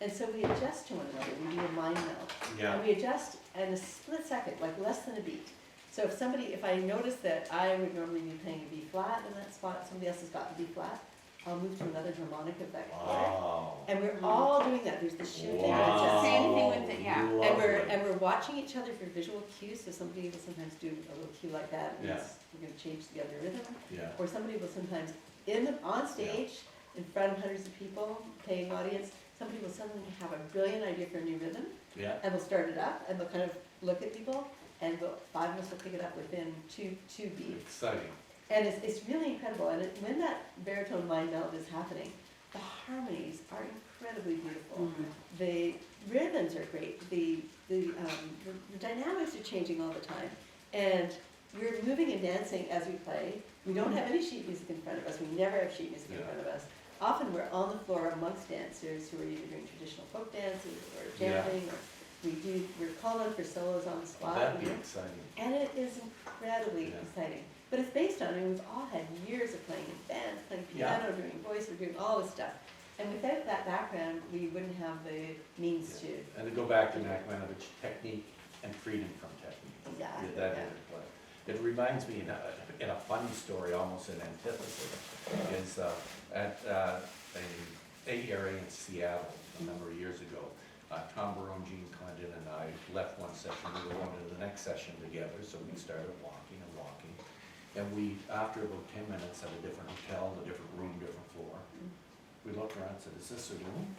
And so we adjust to one another, we do a mind meld. Yeah. And we adjust in a split second, like less than a beat. So if I notice that I would normally be playing a B flat in that spot, somebody else has got the B flat, I'll move to another harmonic of that chord. Wow. And we're all doing that, there's this shifting. Wow. It's just- Same thing with it, yeah. Lovely. and we're watching each other for visual cues, so somebody will sometimes do a little cue like that, and Yeah. we're gonna change the other rhythm. Yeah. Or somebody will sometimes, on stage, in front of hundreds of people, paying audience, somebody will suddenly have a brilliant idea for a new rhythm, Yeah. and they'll start it up, and they'll kind of look at people, and 5 of us will pick it up within two beats. Exciting. And it's really incredible, and when that baritone mind meld is happening, the harmonies are incredibly beautiful. The rhythms are great, the dynamics are changing all the time, and we're moving and dancing as we play. We don't have any sheet music in front of us, we never have sheet music in Yeah. front of us. Often we're on the floor amongst dancers who are either doing traditional folk dances or Yeah. jamming, or we're called on for solos on the spot. That'd be exciting. And it is incredibly Yeah. exciting. But it's based on, we've all had years of playing in bands, playing Yeah. piano, doing voice, we're doing all this stuff. And without that background, we wouldn't have the means And to go back to Nachmanovich, technique and freedom from technique. Exactly, Get that yeah. into play. It reminds me in a funny story, almost an antithesis, is at a area in Seattle a number of years ago. Tom Barone, Gene Clinton, and I left one session. We were going to the next session together, so we started walking and walking. And we, after about 10 minutes, at a different hotel, a different room, different floor, we looked around and said, "Is this a room?"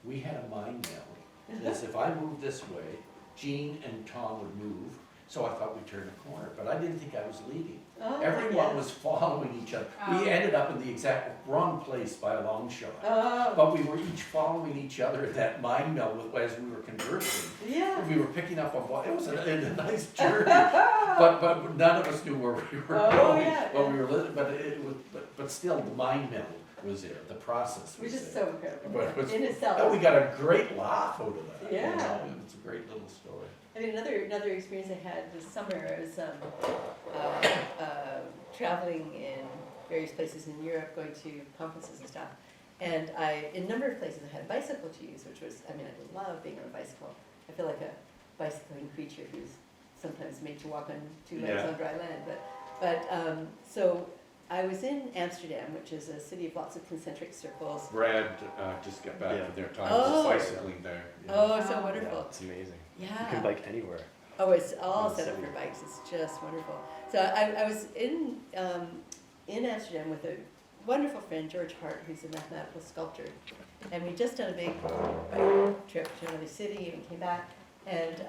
We had a mind meld. As if I moved this way, Gene and Tom would move, so I thought we'd turn a corner, but I didn't think I was leading. Oh, Everyone yes. was following each other. Oh. We ended up in the exact wrong place by a long shot. Oh, But we were each following each other in that mind meld as we were conversing. yeah. We were picking up on what, it was a nice journey, but none of us knew where we were Oh, going. yeah, But yeah. we were, but still, the mind meld was there, the process Which was is there. so incredible But it was- in itself. And we got a great laugh out of that. Yeah. You know, and it's a great little story. I mean, another experience I had this summer, I was traveling in various places in Europe, going to conferences and stuff. And in a number of places I had a bicycle to use, which was, I mean, I love being on a bicycle. I feel like a bicycling creature who's sometimes made to walk on two legs Yeah. on dry land. So I was in Amsterdam, which is a city of lots of concentric circles. Brad just got back Yeah. from their time Oh. bicycling there. Yeah. Oh, so Oh. wonderful. It's amazing. You Yeah. can bike anywhere. Oh, it's all In the set up city. for bikes. It's just wonderful. So I was in Amsterdam with a wonderful friend, George Hart, who's a mathematical sculptor, and we just done a big bike trip to another city and came back, and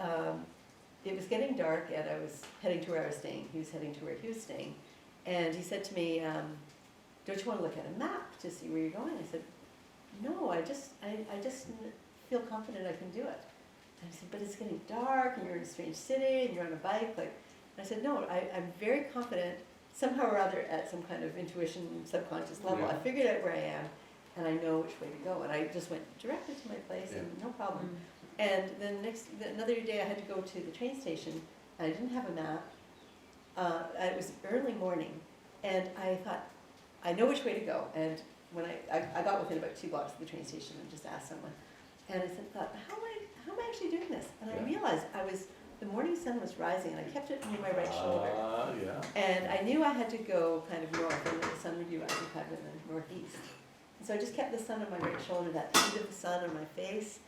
it was getting dark, and I was heading to where I was staying. He was heading to where he was staying, and he said to me, "Don't you want to look at a map to see where you're going?" I said, "No, I just feel confident I can do it." And I said, "But it's getting dark, and you're in a strange city, and you're on a bike." And I said, "No, I'm very confident, somehow or other, at some kind of intuition, subconscious level. Yeah. I figured out where I am, and I know which way to go." And I just went directly to my place, and no problem. And then another day, I had to go to the train station, and I didn't have a map. It was early morning, and I thought, I know which way to go. And when I got within about 2 blocks of the train station and just asked someone, and I thought, how am I actually doing this? And I Yeah. realized the morning sun was rising, and I kept it near my right shoulder. Yeah. And I knew I had to go kind of north, and that the sun would be rising kind of in the northeast. And so I just kept the sun on my right shoulder, that heat of the sun on my face,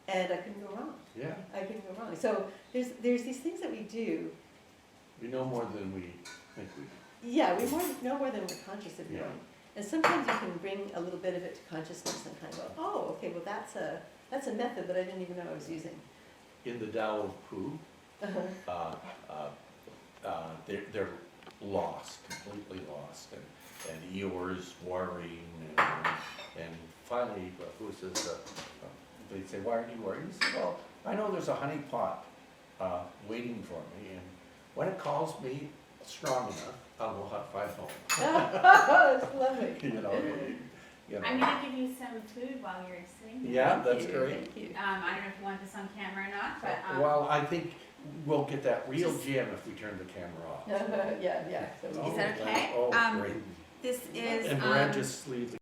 and I couldn't go wrong. Yeah. I couldn't go wrong. So there's these things that we do. We know more than we think we do. Yeah, we know more than we're conscious of Yeah. knowing. And sometimes you can bring a little bit of it to consciousness and kind of go, oh, okay, well that's a method that I didn't even know I was using. In the Tao of Pooh, they're lost, completely lost, and Eeyore's worrying, and finally, who says, they say, "Why aren't you worried?" He says, "Well, I know there's a honey pot waiting for me, and when it calls me strong enough, I'll go hot five home." That's lovely. You know, I'm gonna give you some food while you're sitting here. Yeah, that's Thank you, great. Thank you. I don't know if you want this on camera or not, but Well, I think we'll get that real Just- gem if we turn the camera off. Yeah. So Is that okay? Oh, great. this is And Brad just leaves the